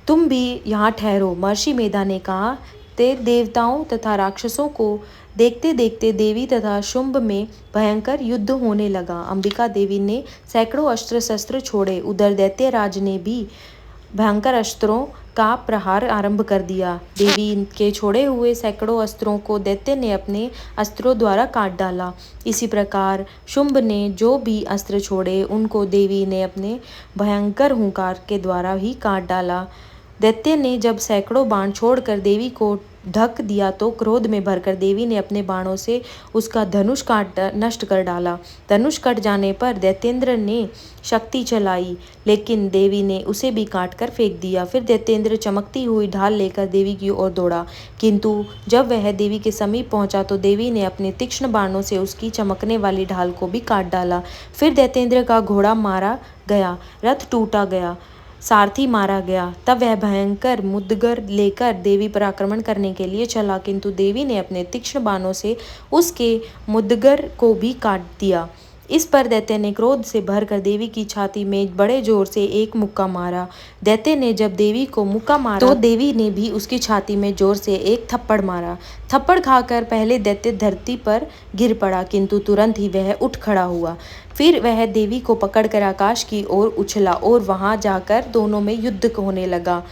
तुम भी यहाँ ठहरो। महर्षि मेधा ने कहा। ते देवताओं तथा राक्षसों को देखते देखते देवी तथा शुंभ में भयंकर युद्ध होने लगा। अंबिका देवी ने सैकड़ों अस्त्र शस्त्र छोड़े। उधर दैत्यराज ने भी भयंकर अस्त्रों का प्रहार आरंभ कर दिया। देवी के छोड़े हुए सैकड़ों अस्त्रों को दैत्य ने अपने अस्त्रों द्वारा काट डाला। इसी प्रकार शुंभ ने जो भी अस्त्र छोड़े उनको देवी ने अपने भयंकर हुंकार के द्वारा ही काट डाला। दैत्य ने जब सैकड़ों बाण छोड़कर देवी को ढक दिया तो क्रोध में भरकर देवी ने अपने बाणों से उसका धनुष काट नष्ट कर डाला। धनुष कट जाने पर दैत्येंद्र ने शक्ति चलाई, लेकिन देवी ने उसे भी काट कर फेंक दिया। फिर दैत्येंद्र चमकती हुई ढाल लेकर देवी की ओर दौड़ा, किंतु जब वह देवी के समीप पहुंचा तो देवी ने अपने तीक्ष्ण बाणों से उसकी चमकने वाली ढाल को भी काट डाला। फिर दैत्येंद्र का घोड़ा मारा गया, रथ टूटा गया, सारथी मारा गया। तब वह भयंकर मुद्गर लेकर देवी पर आक्रमण करने के लिए चला, किंतु देवी ने अपने तीक्ष्ण बाणों से उसके मुद्गर को भी काट दिया। इस पर दैत्य ने क्रोध से भरकर देवी की छाती में बड़े जोर से एक मुक्का मारा। दैत्य ने जब देवी को मुक्का मारा तो देवी ने भी उसकी छाती में जोर से एक थप्पड़ मारा। थप्पड़ खाकर पहले दैत्य धरती पर गिर पड़ा, किंतु तुरंत ही वह उठ खड़ा हुआ। फिर वह देवी को पकड़कर आकाश की ओर उछला और वहां जाकर दोनों में युद्ध होने लगा।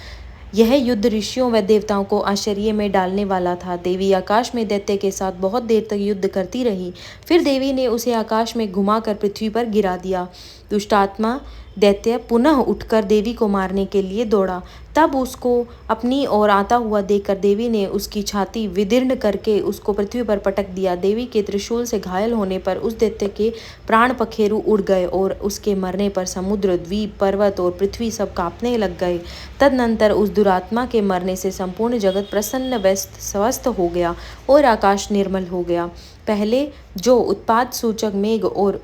यह युद्ध ऋषियों व देवताओं को आश्चर्य में डालने वाला था। देवी आकाश में दैत्य के साथ बहुत देर तक युद्ध करती रही। फिर देवी ने उसे आकाश में घुमाकर पृथ्वी पर गिरा दिया। दुष्टात्मा दैत्य पुनः उठकर देवी को मारने के लिए दौड़ा। तब उसको अपनी ओर आता हुआ देखकर देवी ने उसकी छाती विदीर्ण करके उसको पृथ्वी पर पटक दिया। देवी के त्रिशूल से घायल होने पर उस दैत्य के प्राण पखेरु उड़ गए और उसके मरने पर समुद्र, द्वीप, पर्वत और पृथ्वी सब कांपने लग गए। तदनंतर उस दुरात्मा के मरने से संपूर्ण जगत प्रसन्न व स्वस्थ हो गया और आकाश निर्मल हो गया। पहले जो उत्पात सूचक मेघ और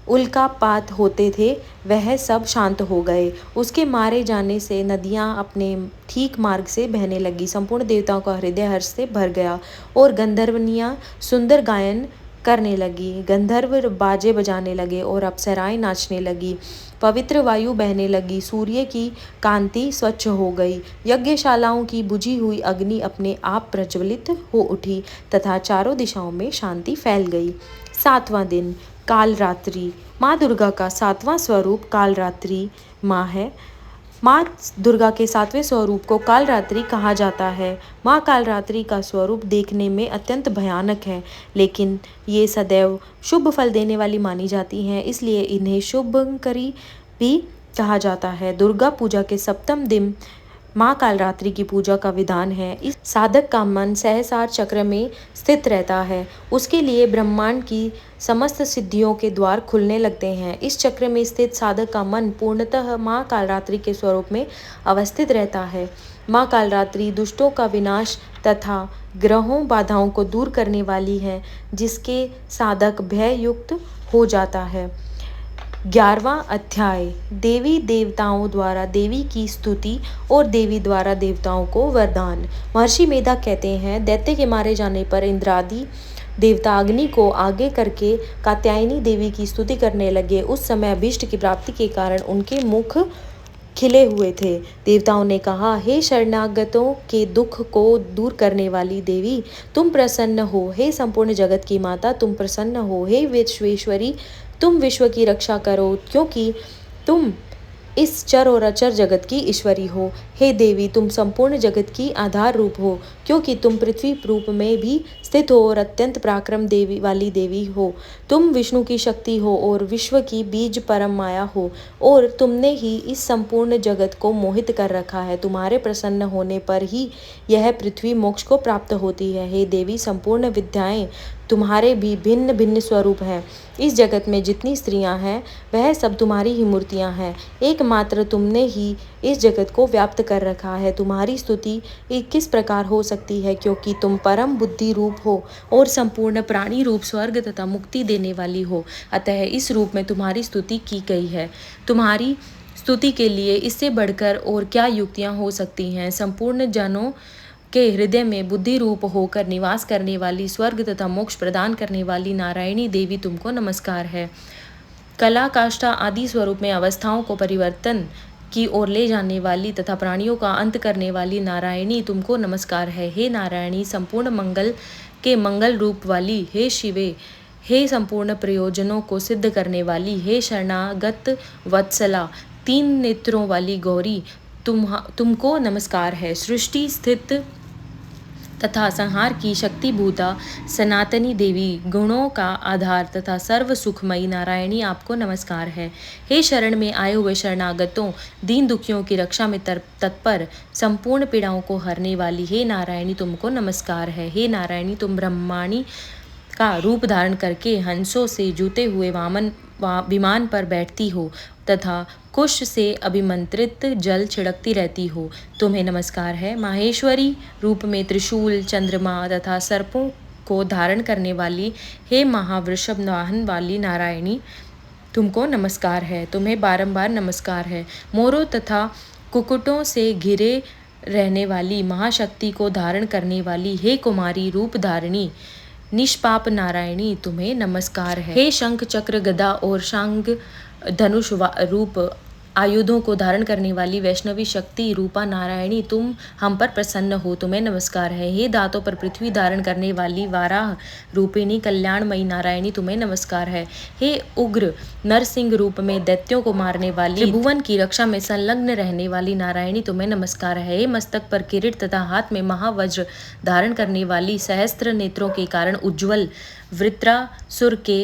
उल्कापात होते थे वह सब शांत हो गए। उसके मारे जाने से नदियां अपने ठीक मार्ग से बहने लगी। संपूर्ण देवताओं का हृदय हर्ष से भर गया और गंधर्वनियां सुंदर गायन करने लगी। गंधर्व बाजे बजाने लगे और अप्सराएं नाचने लगी। पवित्र वायु बहने लगी। सूर्य की कांति स्वच्छ हो गई। यज्ञशालाओं की बुझी हुई अग्नि अपने आप प्रज्वलित हो उठी तथा चारों दिशाओं में शांति फैल गई। 7वां दिन कालरात्रि। माँ दुर्गा का 7वां स्वरूप कालरात्रि माँ है। माँ दुर्गा के 7वें स्वरूप को कालरात्रि कहा जाता है। माँ कालरात्रि का स्वरूप देखने में अत्यंत भयानक है, लेकिन ये सदैव शुभ फल देने वाली मानी जाती हैं, इसलिए इन्हें शुभंकरी भी कहा जाता है। दुर्गा पूजा के 7वें दिन माँ कालरात्रि की पूजा का विधान है। इस साधक का मन सहस्रार चक्र में स्थित रहता है। उसके लिए ब्रह्मांड की समस्त सिद्धियों के द्वार खुलने लगते हैं। इस चक्र में स्थित साधक का मन पूर्णतः माँ कालरात्रि के स्वरूप में अवस्थित रहता है। माँ कालरात्रि दुष्टों का विनाश तथा ग्रहों बाधाओं को दूर करने वाली है, जिसके साधक भय युक्त हो जाता है। 11वां अध्याय देवी देवताओं द्वारा देवी की स्तुति और देवी द्वारा देवताओं को वरदान। महर्षि मेधा कहते हैं, दैत्य के मारे जाने पर इंद्रादि देवता अग्नि को आगे करके कात्यायनी देवी की स्तुति करने लगे। उस समय अभीष्ट की प्राप्ति के कारण उनके मुख खिले हुए थे। देवताओं ने कहा, हे शरणागतों के दुख को दूर करने वाली देवी, तुम प्रसन्न हो। हे संपूर्ण जगत की माता, तुम प्रसन्न हो। हे विश्वेश्वरी, तुम विश्व की रक्षा करो, क्योंकि तुम इस चर और अचर जगत की ईश्वरी हो। हे देवी, तुम संपूर्ण जगत की आधार रूप हो, क्योंकि तुम पृथ्वी रूप में भी स्थित हो और अत्यंत पराक्रम देवी वाली देवी हो। तुम विष्णु की शक्ति हो और विश्व की बीज परम माया हो, और तुमने ही इस संपूर्ण जगत को मोहित कर रखा है। तुम्हारे प्रसन्न होने पर ही यह पृथ्वी मोक्ष को प्राप्त होती है। हे देवी, संपूर्ण विद्याएं तुम्हारे भी भिन्न भिन्न स्वरूप हैं। इस जगत में जितनी स्त्रियां हैं वह सब तुम्हारी ही मूर्तियां हैं। एकमात्र तुमने ही इस जगत को व्याप्त कर रखा है। तुम्हारी स्तुति किस प्रकार हो सकती है, क्योंकि तुम परम बुद्धि रूप हो और संपूर्ण प्राणी रूप स्वर्ग तथा मुक्ति देने वाली हो। अतः इस रूप में तुम्हारी स्तुति की गई है। तुम्हारी स्तुति के लिए इससे बढ़कर और क्या युक्तियां हो सकती हैं। संपूर्ण जनों के हृदय में बुद्धि रूप होकर निवास करने वाली, स्वर्ग तथा मोक्ष प्रदान करने वाली नारायणी देवी, तुमको नमस्कार है। कला, काष्ठा आदि स्वरूप में अवस्थाओं को परिवर्तन की ओर ले जाने वाली तथा प्राणियों का अंत करने वाली नारायणी, तुमको नमस्कार है। हे नारायणी, संपूर्ण मंगल के मंगल रूप वाली, हे शिवे, हे संपूर्ण प्रयोजनों को सिद्ध करने वाली, हे शरणागत वत्सला, 3 नेत्रों वाली गौरी, तुमको नमस्कार है। सृष्टि, स्थित तथा संहार की शक्तिभूता सनातनी देवी, गुणों का आधार तथा सर्व सुखमयी नारायणी, आपको नमस्कार है। हे शरण में आए हुए शरणागतों, दीन दुखियों की रक्षा में तत्पर, संपूर्ण पीड़ाओं को हरने वाली हे नारायणी, तुमको नमस्कार है। हे नारायणी, तुम ब्रह्माणी का रूप धारण करके हंसों से जूते हुए विमान पर बैठती हो तथा कुश से अभिमंत्रित जल छिड़कती रहती हो, तुम्हें नमस्कार है। माहेश्वरी रूप में त्रिशूल, चंद्रमा तथा सर्पों को धारण करने वाली हे महावृषभ वाहन वाली नारायणी, तुमको नमस्कार है। तुम्हें बारंबार नमस्कार है। मोरों तथा कुकुटों से घिरे रहने वाली महाशक्ति को धारण करने वाली हे कुमारी रूप धारिणी निष्पाप नारायणी, तुम्हें नमस्कार है। हे शंख चक्र गदा और शांग धनुष रूप आयुधों को धारण करने वाली वैष्णवी शक्ति रूपा नारायणी, तुम हम पर प्रसन्न हो, तुम्हें नमस्कार है। हे दांतों पर पृथ्वी धारण करने वाली वाराह रूपिणी कल्याणमयी नारायणी, तुम्हें नमस्कार है। हे उग्र नरसिंह रूप में दैत्यों को मारने वाली, त्रिभुवन की रक्षा में संलग्न रहने वाली नारायणी, तुम्हें नमस्कार है। हे मस्तक पर किरीट तथा हाथ में महावज्र धारण करने वाली, सहस्त्र नेत्रों के कारण उज्ज्वल वृत्रासुर के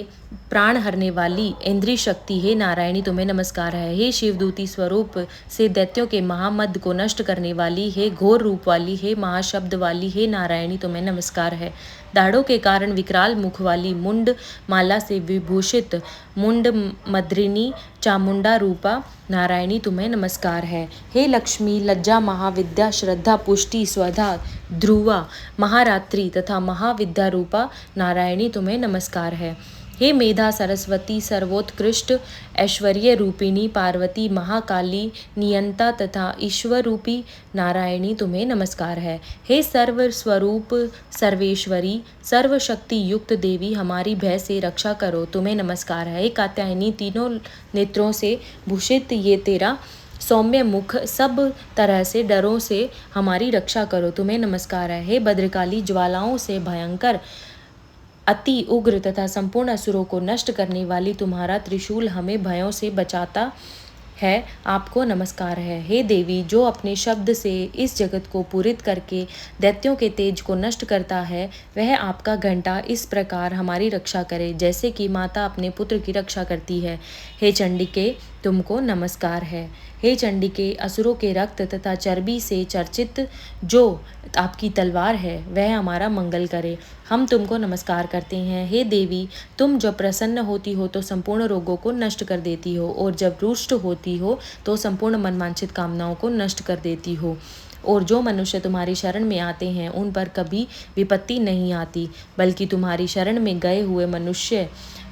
प्राण हरने वाली इंद्रिय शक्ति, हे नारायणी, तुम्हें नमस्कार है। हे शिवदूती स्वरूप से दैत्यों के महामद को नष्ट करने वाली, हे घोर रूप वाली, हे महाशब्द वाली, हे नारायणी, तुम्हें नमस्कार है। दाढ़ों के कारण विकराल मुख वाली, मुंड माला से विभूषित मुंड मद्रिनी चामुंडा रूपा नारायणी, तुम्हें नमस्कार है। हे लक्ष्मी, लज्जा, महाविद्या, श्रद्धा, पुष्टि, स्वधा, ध्रुवा, महारात्रि तथा महाविद्या रूपा नारायणी, तुम्हें नमस्कार है। हे मेधा, सरस्वती, सर्वोत्कृष्ट ऐश्वर्य रूपिणी पार्वती, महाकाली, नियंता तथा ईश्वर रूपी नारायणी, तुम्हें नमस्कार है। हे सर्व स्वरूप सर्वेश्वरी, सर्वशक्ति युक्त देवी, हमारी भय से रक्षा करो, तुम्हें नमस्कार है। हे कात्यायनी, तीनों नेत्रों से भूषित ये तेरा सौम्य मुख, सब तरह से डरों से हमारी रक्षा करो, तुम्हें नमस्कार है। हे भद्रकाली, ज्वालाओं से भयंकर, अति उग्र तथा संपूर्ण असुरों को नष्ट करने वाली, तुम्हारा त्रिशूल हमें भयों से बचाता है, आपको नमस्कार है। हे देवी, जो अपने शब्द से इस जगत को पूरित करके दैत्यों के तेज को नष्ट करता है, वह आपका घंटा इस प्रकार हमारी रक्षा करे, जैसे कि माता अपने पुत्र की रक्षा करती है। हे चंडिके, तुमको नमस्कार है। हे चंडिके, असुरों के रक्त तथा चर्बी से चर्चित जो आपकी तलवार है, वह हमारा मंगल करे, हम तुमको नमस्कार करते हैं। हे देवी, तुम जब प्रसन्न होती हो तो संपूर्ण रोगों को नष्ट कर देती हो, और जब रुष्ट होती हो तो संपूर्ण मनवांछित कामनाओं को नष्ट कर देती हो। और जो मनुष्य तुम्हारी शरण में आते हैं, उन पर कभी विपत्ति नहीं आती, बल्कि तुम्हारी शरण में गए हुए मनुष्य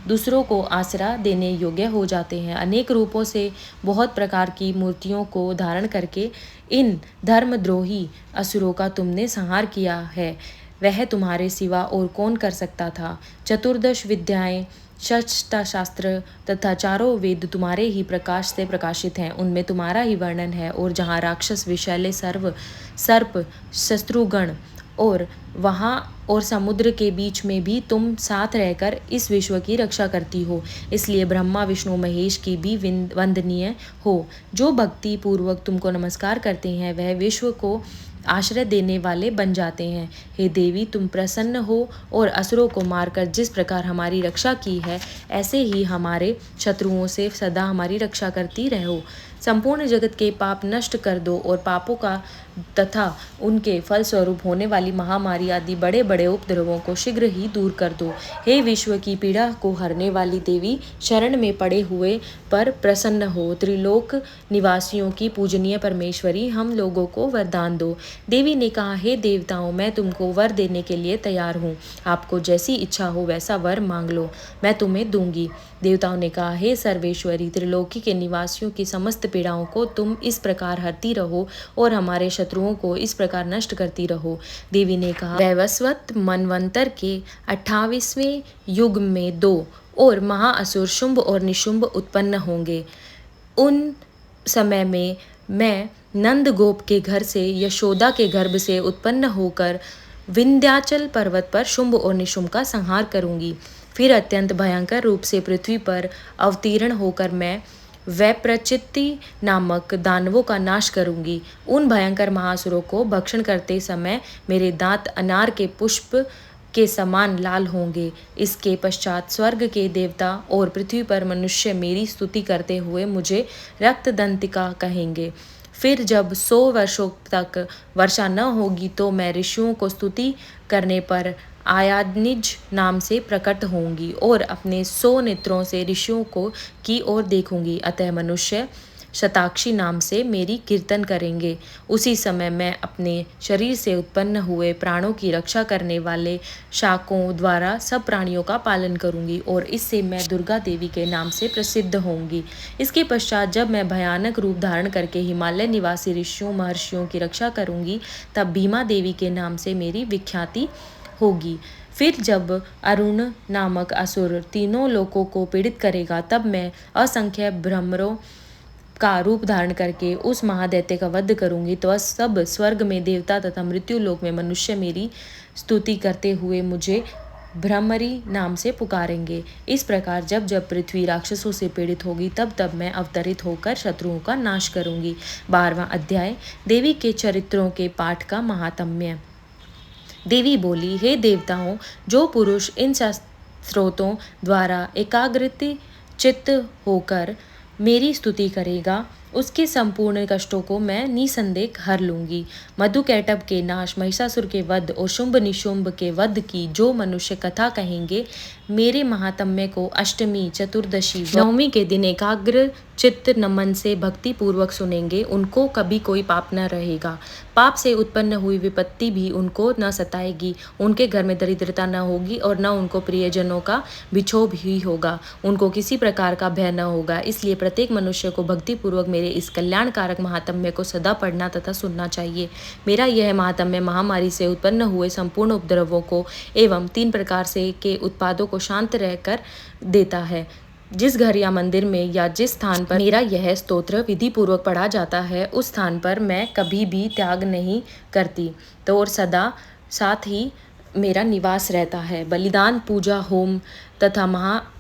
दूसरों को आसरा देने योग्य हो जाते हैं। अनेक रूपों से बहुत प्रकार की मूर्तियों को धारण करके इन धर्मद्रोही असुरों का तुमने संहार किया है, वह तुम्हारे सिवा और कौन कर सकता था। चतुर्दश विद्याएं, शास्त्र तथा चारों वेद तुम्हारे ही प्रकाश से प्रकाशित हैं, उनमें तुम्हारा ही वर्णन है। और जहाँ राक्षस, विषैले, सर्प, शत्रुगण और वहाँ और समुद्र के बीच में भी तुम साथ रहकर इस विश्व की रक्षा करती हो, इसलिए ब्रह्मा, विष्णु, महेश की भी वंदनीय हो। जो भक्ति पूर्वक तुमको नमस्कार करते हैं, वह विश्व को आश्रय देने वाले बन जाते हैं। हे देवी, तुम प्रसन्न हो और असुरों को मारकर जिस प्रकार हमारी रक्षा की है, ऐसे ही हमारे शत्रुओं से सदा हमारी रक्षा करती रहो। संपूर्ण जगत के पाप नष्ट कर दो और पापों का तथा उनके फलस्वरूप होने वाली महामारी आदि बड़े बड़े उपद्रवों को शीघ्र ही दूर कर दो। हे विश्व की पीड़ा को हरने वाली देवी, शरण में पड़े हुए पर प्रसन्न हो। त्रिलोक निवासियों की पूजनीय परमेश्वरी, हम लोगों को वरदान दो। देवी ने कहा, हे देवताओं, मैं तुमको वर देने के लिए तैयार हूँ, आपको जैसी इच्छा हो वैसा वर मांग लो, मैं तुम्हें दूंगी। देवताओं ने कहा, हे सर्वेश्वरी, त्रिलोकी के निवासियों की समस्त पीड़ाओं को तुम इस प्रकार हरती रहो और हमारे शत्रुओं को इस प्रकार नष्ट करती रहो। देवी ने कहा, वैवस्वत मनवंतर के 28वें युग में 2 और महाअसुर शुंभ और निशुंभ उत्पन्न होंगे। उन समय में मैं नंद गोप के घर से, यशोदा के गर्भ से उत्पन्न होकर विंध्याचल पर्वत पर शुंभ और निशुंभ का संहार करूंगी। फिर अत्यंत भयंकर रूप से पृथ्वी पर अवतीर्ण होकर मैं वैप्रचित्ति नामक दानवों का नाश करूंगी। उन भयंकर महासुरों को भक्षण करते समय मेरे दांत अनार के पुष्प के समान लाल होंगे। इसके पश्चात स्वर्ग के देवता और पृथ्वी पर मनुष्य मेरी स्तुति करते हुए मुझे रक्तदंतिका कहेंगे। फिर जब 100 वर्षों तक वर्षा न होगी तो मैं ऋषियों को स्तुति करने पर आयानिज नाम से प्रकट होंगी और अपने 100 नेत्रों से ऋषियों को की ओर देखूंगी। अतः मनुष्य शताक्षी नाम से मेरी कीर्तन करेंगे। उसी समय मैं अपने शरीर से उत्पन्न हुए प्राणों की रक्षा करने वाले शाकों द्वारा सब प्राणियों का पालन करूंगी और इससे मैं दुर्गा देवी के नाम से प्रसिद्ध होंगी। इसके पश्चात जब मैं भयानक रूप धारण करके हिमालय निवासी ऋषियों महर्षियों की रक्षा करूंगी तब भीमा देवी के नाम से मेरी विख्याति होगी। फिर जब अरुण नामक असुर तीनों लोकों को पीड़ित करेगा तब मैं असंख्य भ्रमरों का रूप धारण करके उस महादैत्य का वध करूंगी। तो सब स्वर्ग में देवता तथा मृत्यु लोक में मनुष्य मेरी स्तुति करते हुए मुझे भ्रमरी नाम से पुकारेंगे। इस प्रकार जब जब पृथ्वी राक्षसों से पीड़ित होगी तब तब मैं अवतरित होकर शत्रुओं का नाश करूंगी। 12वां अध्याय देवी के चरित्रों के पाठ का महात्म्य। देवी बोली, हे देवताओं, जो पुरुष इन स्रोतों द्वारा एकाग्रति चित्त होकर मेरी स्तुति करेगा उसके संपूर्ण कष्टों को मैं निसंदेह हर लूंगी। मधुकैटभ के नाश, महिषासुर के वध और शुंभ निशुंभ के वध की जो मनुष्य कथा कहेंगे, मेरे महात्म्य को अष्टमी, चतुर्दशी, नवमी के दिन एकाग्र चित्त नमन से भक्ति पूर्वक सुनेंगे, उनको कभी कोई पाप न रहेगा। पाप से उत्पन्न हुई विपत्ति भी उनको न सताएगी। उनके घर में दरिद्रता न होगी और न उनको प्रियजनों का विक्षोभ ही होगा। उनको किसी प्रकार का भय न होगा। इसलिए प्रत्येक मनुष्य को भक्ति पूर्वक मेरे इस कल्याणकारक महात्म्य को सदा पढ़ना तथा सुनना चाहिए। मेरा यह महात्म्य महामारी से उत्पन्न हुए संपूर्ण उपद्रवों को एवं 3 प्रकार से के उत्पादों को शांत रहकर देता है। जिस घर या मंदिर में या जिस स्थान पर मेरा यह स्तोत्र विधि पूर्वक पढ़ा जाता है उस स्थान पर मैं कभी भी त्याग नहीं करती तो और सदा साथ ही मेरा निवास रहता है। बलिदान, पूजा, होम तथा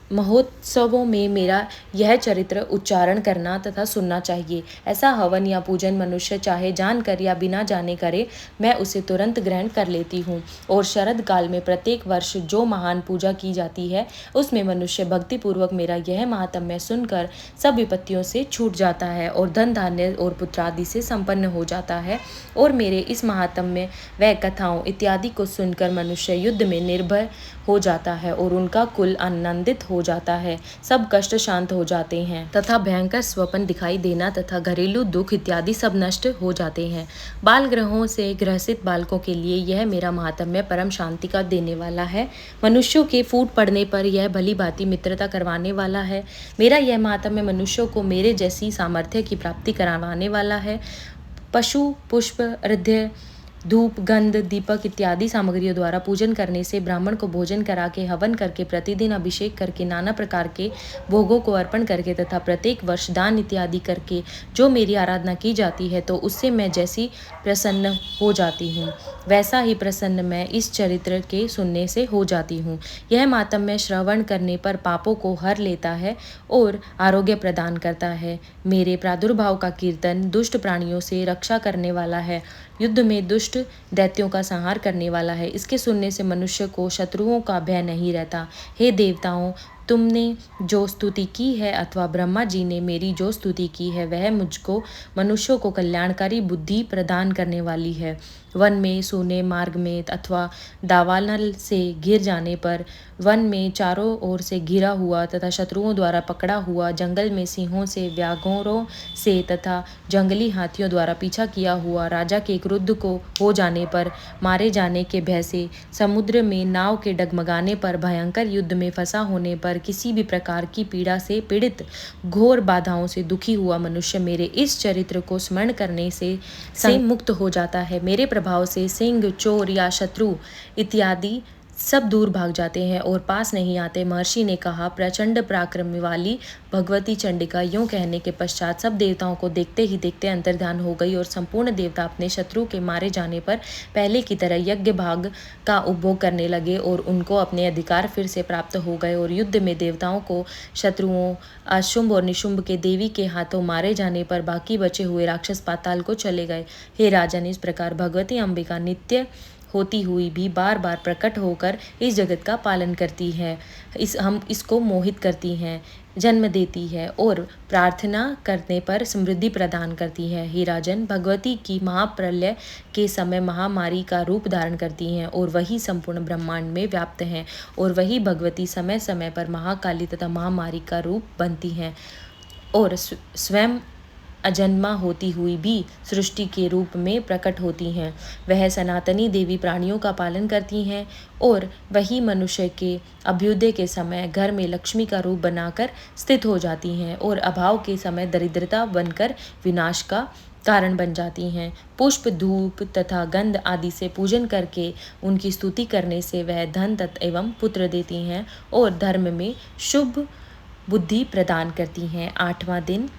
महोत्सवों में मेरा यह चरित्र उच्चारण करना तथा सुनना चाहिए। ऐसा हवन या पूजन मनुष्य चाहे जानकर या बिना जाने करे, मैं उसे तुरंत ग्रहण कर लेती हूँ। और शरद काल में प्रत्येक वर्ष जो महान पूजा की जाती है उसमें मनुष्य भक्तिपूर्वक मेरा यह महात्म्य सुनकर सब विपत्तियों से छूट जाता है और धन धान्य और पुत्रादि से संपन्न हो जाता है। और मेरे इस महात्म्य व कथाओं इत्यादि को सुनकर मनुष्य युद्ध में निर्भय हो जाता है और उनका कुल आनंदित हो जाता है। सब कष्ट शांत हो जाते हैं तथा भयंकर स्वप्न दिखाई देना तथा घरेलू दुख इत्यादि सब नष्ट हो जाते हैं। बाल ग्रहों से ग्रसित बालकों के लिए यह मेरा महात्म्य परम शांति का देने वाला है। मनुष्यों के फूट पड़ने पर यह भली भांति मित्रता करवाने वाला है। मेरा यह महात्म्य मनुष्यों को मेरे जैसी सामर्थ्य की प्राप्ति करवाने वाला है। पशु, पुष्प, अर्घ्य, धूप, गंध, दीपक इत्यादि सामग्रियों द्वारा पूजन करने से, ब्राह्मण को भोजन करा के, हवन करके, प्रतिदिन अभिषेक करके, नाना प्रकार के भोगों को अर्पण करके तथा प्रत्येक वर्ष दान इत्यादि करके जो मेरी आराधना की जाती है तो उससे मैं जैसी प्रसन्न हो जाती हूँ वैसा ही प्रसन्न मैं इस चरित्र के सुनने से हो जाती हूँ। यह महात्म्य श्रवण करने पर पापों को हर लेता है और आरोग्य प्रदान करता है। मेरे प्रादुर्भाव का कीर्तन दुष्ट प्राणियों से रक्षा करने वाला है, युद्ध में दुष्ट दैत्यों का संहार करने वाला है। इसके सुनने से मनुष्य को शत्रुओं का भय नहीं रहता। हे देवताओं, तुमने जो स्तुति की है अथवा ब्रह्मा जी ने मेरी जो स्तुति की है वह मुझको मनुष्यों को कल्याणकारी बुद्धि प्रदान करने वाली है। वन में, सोने मार्ग में अथवा दावानल से घिर जाने पर, वन में चारों ओर से घिरा हुआ तथा शत्रुओं द्वारा पकड़ा हुआ, जंगल में सिंहों से, व्याघ्रों से तथा जंगली हाथियों द्वारा पीछा किया हुआ, राजा के क्रुद्ध को हो जाने पर, मारे जाने के भय से, समुद्र में नाव के डगमगाने पर, भयंकर युद्ध में फंसा होने पर, किसी भी प्रकार की पीड़ा से पीड़ित, घोर बाधाओं से दुखी हुआ मनुष्य मेरे इस चरित्र को स्मरण करने से मुक्त हो जाता है। मेरे प्रभाव से सिंह, चोर या शत्रु इत्यादि सब दूर भाग जाते हैं और पास नहीं आते। महर्षि ने कहा, प्रचंड पराक्रम वाली भगवती चंडिका यूं कहने के पश्चात सब देवताओं को देखते ही देखते अंतर्ध्यान हो गई और संपूर्ण देवता अपने शत्रु के मारे जाने पर पहले की तरह यज्ञ भाग का उपभोग करने लगे और उनको अपने अधिकार फिर से प्राप्त हो गए। और युद्ध में देवताओं को शत्रुओं अशुंभ और निशुंभ के देवी के हाथों मारे जाने पर बाकी बचे हुए राक्षस पाताल को चले गए। हे राजन, इस प्रकार भगवती अंबिका नित्य होती हुई भी बार बार प्रकट होकर इस जगत का पालन करती है। हम इसको मोहित करती हैं, जन्म देती है और प्रार्थना करने पर समृद्धि प्रदान करती है। हे राजन, भगवती की महाप्रलय के समय महामारी का रूप धारण करती हैं और वही संपूर्ण ब्रह्मांड में व्याप्त हैं। और वही भगवती समय समय पर महाकाली तथा महामारी का रूप बनती हैं और स्वयं अजन्मा होती हुई भी सृष्टि के रूप में प्रकट होती हैं। वह सनातनी देवी प्राणियों का पालन करती हैं और वही मनुष्य के अभ्युदय के समय घर में लक्ष्मी का रूप बनाकर स्थित हो जाती हैं और अभाव के समय दरिद्रता बनकर विनाश का कारण बन जाती हैं। पुष्प, धूप तथा गंध आदि से पूजन करके उनकी स्तुति करने से वह धन तथा एवं पुत्र देती हैं और धर्म में शुभ बुद्धि प्रदान करती हैं। 8वां दिन।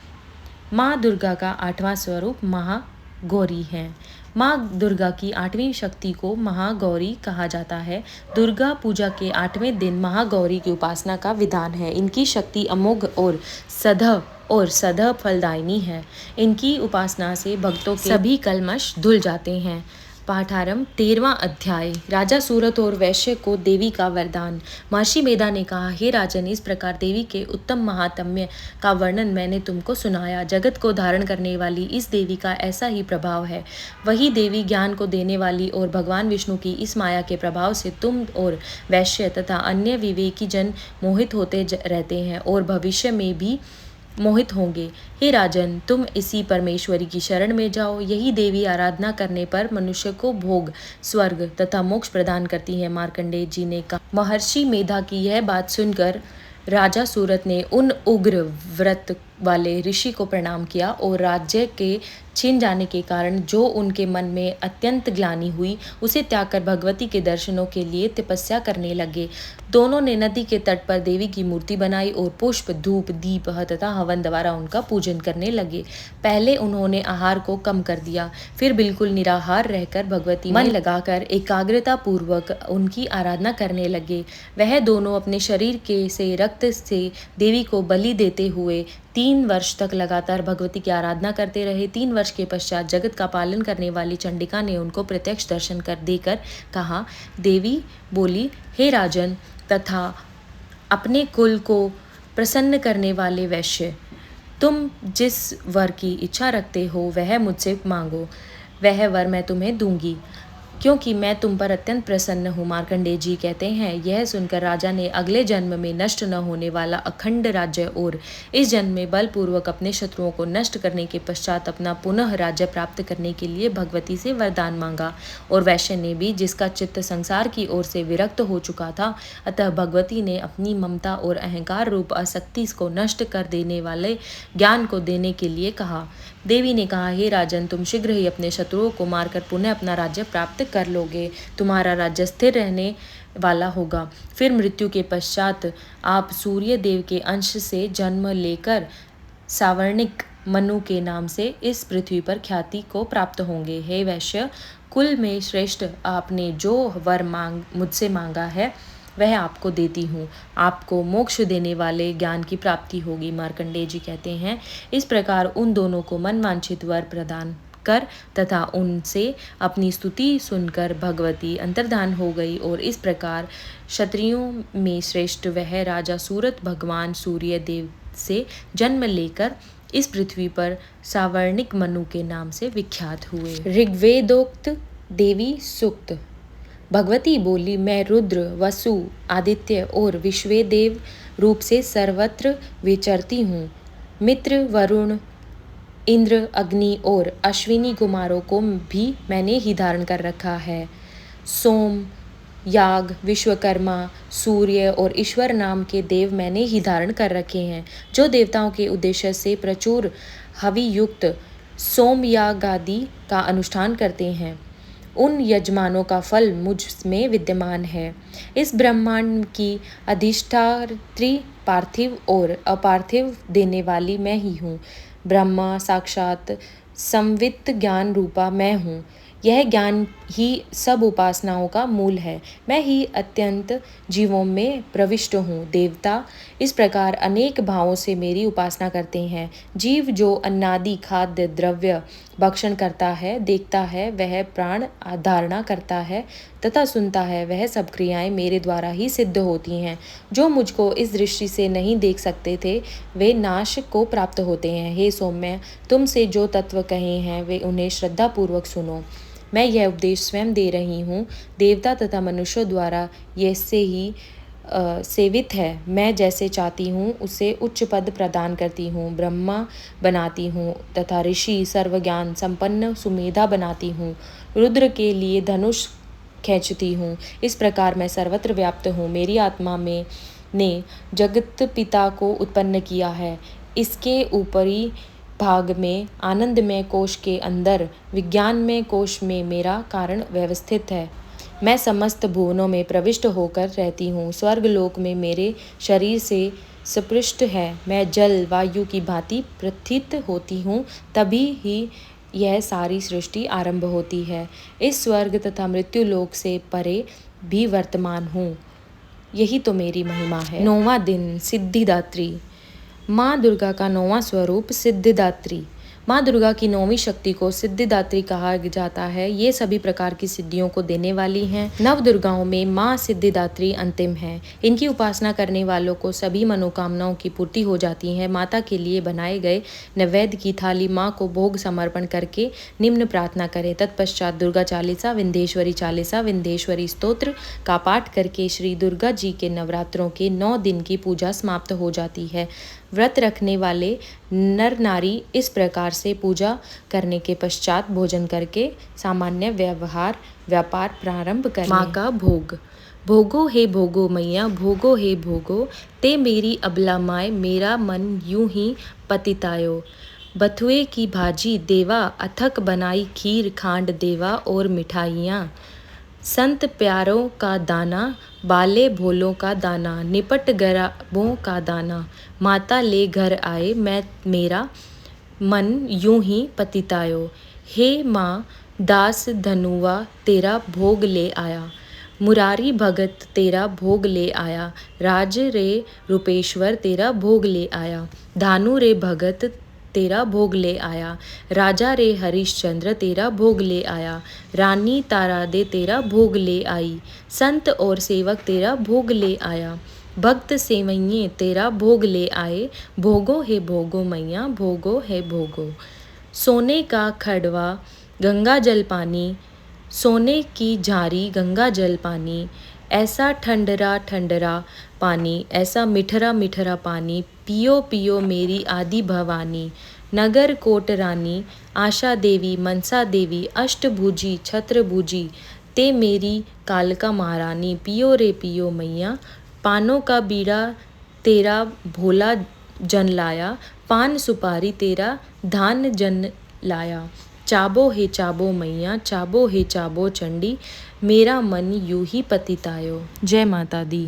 माँ दुर्गा का 8वां स्वरूप महागौरी है। माँ दुर्गा की 8वीं शक्ति को महागौरी कहा जाता है। दुर्गा पूजा के 8वें दिन महागौरी की उपासना का विधान है। इनकी शक्ति अमोघ और सदा फलदायिनी है। इनकी उपासना से भक्तों के सभी कलमश धुल जाते हैं। पाठारंभ। 13वां अध्याय। राजा सूरत और वैश्य को देवी का वरदान। महर्षि मेधा ने कहा, हे राजन, इस प्रकार देवी के उत्तम महात्म्य का वर्णन मैंने तुमको सुनाया। जगत को धारण करने वाली इस देवी का ऐसा ही प्रभाव है। वही देवी ज्ञान को देने वाली और भगवान विष्णु की इस माया के प्रभाव से तुम और वैश्य तथा अन्य विवेकी जन मोहित होते रहते हैं और भविष्य में भी मोहित होंगे। हे राजन, तुम इसी परमेश्वरी की शरण में जाओ। यही देवी आराधना करने पर मनुष्य को भोग, स्वर्ग तथा मोक्ष प्रदान करती है। मार्कंडेय जी ने कहा। महर्षि मेधा की यह बात सुनकर राजा सूरत ने उन उग्र व्रत वाले ऋषि को प्रणाम किया और राज्य के छिन जाने के कारण जो उनके मन में अत्यंत ग्लानि हुई उसे त्याग कर भगवती के दर्शनों के लिए तपस्या करने लगे। दोनों ने नदी के तट पर देवी की मूर्ति बनाई और पुष्प, धूप, दीप तथा हवन द्वारा उनका पूजन करने लगे। पहले उन्होंने आहार को कम कर दिया, फिर बिल्कुल निराहार रहकर भगवती मन लगाकर एकाग्रता पूर्वक उनकी आराधना करने लगे। वह दोनों अपने शरीर के से रक्त से देवी को बलि देते हुए 3 वर्ष तक लगातार भगवती की आराधना करते रहे। 3 वर्ष के पश्चात जगत का पालन करने वाली चंडिका ने उनको प्रत्यक्ष दर्शन देकर कहा। देवी बोली, हे राजन तथा अपने कुल को प्रसन्न करने वाले वैश्य, तुम जिस वर की इच्छा रखते हो वह मुझसे मांगो, वह वर मैं तुम्हें दूंगी, क्योंकि मैं तुम पर अत्यंत प्रसन्न हूँ। मार्कंडेय जी कहते हैं, यह सुनकर राजा ने अगले जन्म में नष्ट न होने वाला अखंड राज्य और इस जन्म में बलपूर्वक अपने शत्रुओं को नष्ट करने के पश्चात अपना पुनः राज्य प्राप्त करने के लिए भगवती से वरदान मांगा। और वैश्य ने भी, जिसका चित्त संसार की ओर से विरक्त हो चुका था, अतः भगवती ने अपनी ममता और अहंकार रूप आसक्ति को नष्ट कर देने वाले ज्ञान को देने के लिए कहा। देवी ने कहा, हे राजन, तुम शीघ्र ही अपने शत्रुओं को मारकर पुनः अपना राज्य प्राप्त कर लोगे। तुम्हारा राज्य स्थिर रहने वाला होगा। फिर मृत्यु के पश्चात आप सूर्य देव के अंश से जन्म लेकर सावर्णिक मनु के नाम से इस पृथ्वी पर ख्याति को प्राप्त होंगे। हे वैश्य कुल में श्रेष्ठ, आपने जो वर मुझसे मांगा है वह आपको देती हूँ। आपको मोक्ष देने वाले ज्ञान की प्राप्ति होगी। मार्कंडेय जी कहते हैं, इस प्रकार उन दोनों को मनवांछित वर प्रदान कर तथा उनसे अपनी स्तुति सुनकर भगवती अंतर्धान हो गई। और इस प्रकार क्षत्रियों में श्रेष्ठ वह राजा सूरत भगवान सूर्य देव से जन्म लेकर इस पृथ्वी पर सावर्णिक मनु के नाम से विख्यात हुए। ऋग्वेदोक्त देवी सूक्त। भगवती बोली, मैं रुद्र, वसु, आदित्य और विश्वेदेव रूप से सर्वत्र विचरती हूँ। मित्र, वरुण, इंद्र, अग्नि और अश्विनी कुमारों को भी मैंने ही धारण कर रखा है। सोम, याग, विश्वकर्मा, सूर्य और ईश्वर नाम के देव मैंने ही धारण कर रखे हैं, जो देवताओं के उद्देश्य से प्रचुर हवि युक्त सोम याग आदि का अनुष्ठान करते हैं। उन यजमानों का फल मुझ में विद्यमान है। इस ब्रह्मांड की अधिष्ठात्री पार्थिव और अपार्थिव देने वाली मैं ही हूँ। ब्रह्मा साक्षात संवित ज्ञान रूपा मैं हूँ। यह ज्ञान ही सब उपासनाओं का मूल है। मैं ही अत्यंत जीवों में प्रविष्ट हूँ। देवता इस प्रकार अनेक भावों से मेरी उपासना करते हैं। जीव जो अन्नादि खाद्य द्रव्य भक्षण करता है, देखता है, वह प्राण धारणा करता है तथा सुनता है, वह सब क्रियाएं मेरे द्वारा ही सिद्ध होती हैं। जो मुझको इस दृष्टि से नहीं देख सकते थे, वे नाश को प्राप्त होते हैं। हे सौम्य, तुमसे जो तत्व कहे हैं वे उन्हें श्रद्धापूर्वक सुनो। मैं यह उपदेश स्वयं दे रही हूँ। देवता तथा मनुष्यों द्वारा यह से ही सेवित है। मैं जैसे चाहती हूँ उसे उच्च पद प्रदान करती हूँ, ब्रह्मा बनाती हूँ तथा ऋषि सर्वज्ञान संपन्न सुमेधा बनाती हूँ, रुद्र के लिए धनुष खींचती हूँ। इस प्रकार मैं सर्वत्र व्याप्त हूँ। मेरी आत्मा में ने जगत पिता को उत्पन्न किया है। इसके ऊपरी भाग में आनंदमय कोश के अंदर विज्ञानमय कोश में मेरा कारण व्यवस्थित है। मैं समस्त भुवनों में प्रविष्ट होकर रहती हूँ। स्वर्गलोक में मेरे शरीर से स्पृष्ट है। मैं जल वायु की भांति प्रथित होती हूँ, तभी ही यह सारी सृष्टि आरंभ होती है। इस स्वर्ग तथा मृत्यु लोक से परे भी वर्तमान हूँ। यही तो मेरी महिमा है। 9वां दिन सिद्धिदात्री। माँ दुर्गा का 9वां स्वरूप सिद्धिदात्री। माँ दुर्गा की 9वीं शक्ति को सिद्धिदात्री कहा जाता है। ये सभी प्रकार की सिद्धियों को देने वाली हैं। नव दुर्गाओं में माँ सिद्धिदात्री अंतिम है। इनकी उपासना करने वालों को सभी मनोकामनाओं की पूर्ति हो जाती है। माता के लिए बनाए गए नैवेद्य की थाली माँ को भोग समर्पण करके निम्न प्रार्थना करें। तत्पश्चात दुर्गा चालीसा, विंध्येश्वरी स्तोत्र का पाठ करके श्री दुर्गा जी के नवरात्रों के 9 दिन की पूजा समाप्त हो जाती है। व्रत रखने वाले नर नारी इस प्रकार से पूजा करने के पश्चात भोजन करके सामान्य व्यापार प्रारंभ करें। माँ का भोग। भोगो हे भोगो मैया, भोगो हे भोगो, ते मेरी अबला माय, मेरा मन यूं ही पतितायो। बथुए की भाजी देवा, अथक बनाई खीर खांड देवा और मिठाइयाँ। संत प्यारों का दाना, बाले भोलों का दाना, निपट गराबों का दाना। माता ले घर आए, मैं मेरा मन यूं ही पतितायो। हे माँ दास धनुआ तेरा भोग ले आया। मुरारी भगत तेरा भोग ले आया। राज रे रूपेश्वर तेरा भोग ले आया। धानु रे भगत तेरा भोग ले आया। राजा रे हरिश्चंद्र तेरा भोग ले आया। रानी तारा दे तेरा भोग ले आई। संत और सेवक तेरा भोग ले आया। भक्त सेवैये तेरा भोग ले आए। भोगो हे भोगो मैया, भोगो है भोगो। सोने का खड़वा गंगा जल पानी, सोने की झारी गंगा जल पानी। ऐसा ठंडरा ठंडरा पानी, ऐसा मिठरा मिठरा पानी, पियो पियो मेरी आदि भवानी। नगर कोट रानी, आशा देवी, मनसा देवी, अष्टभुजी छत्रभुजी, ते मेरी कालका महारानी। पियो रे पियो मैया, पानों का बीड़ा तेरा भोला जन लाया। पान सुपारी तेरा धान जन लाया। चाबो हे चाबो मैया, चाबो हे चाबो चंडी, मेरा मन यूं ही पतितायो। जय माता दी।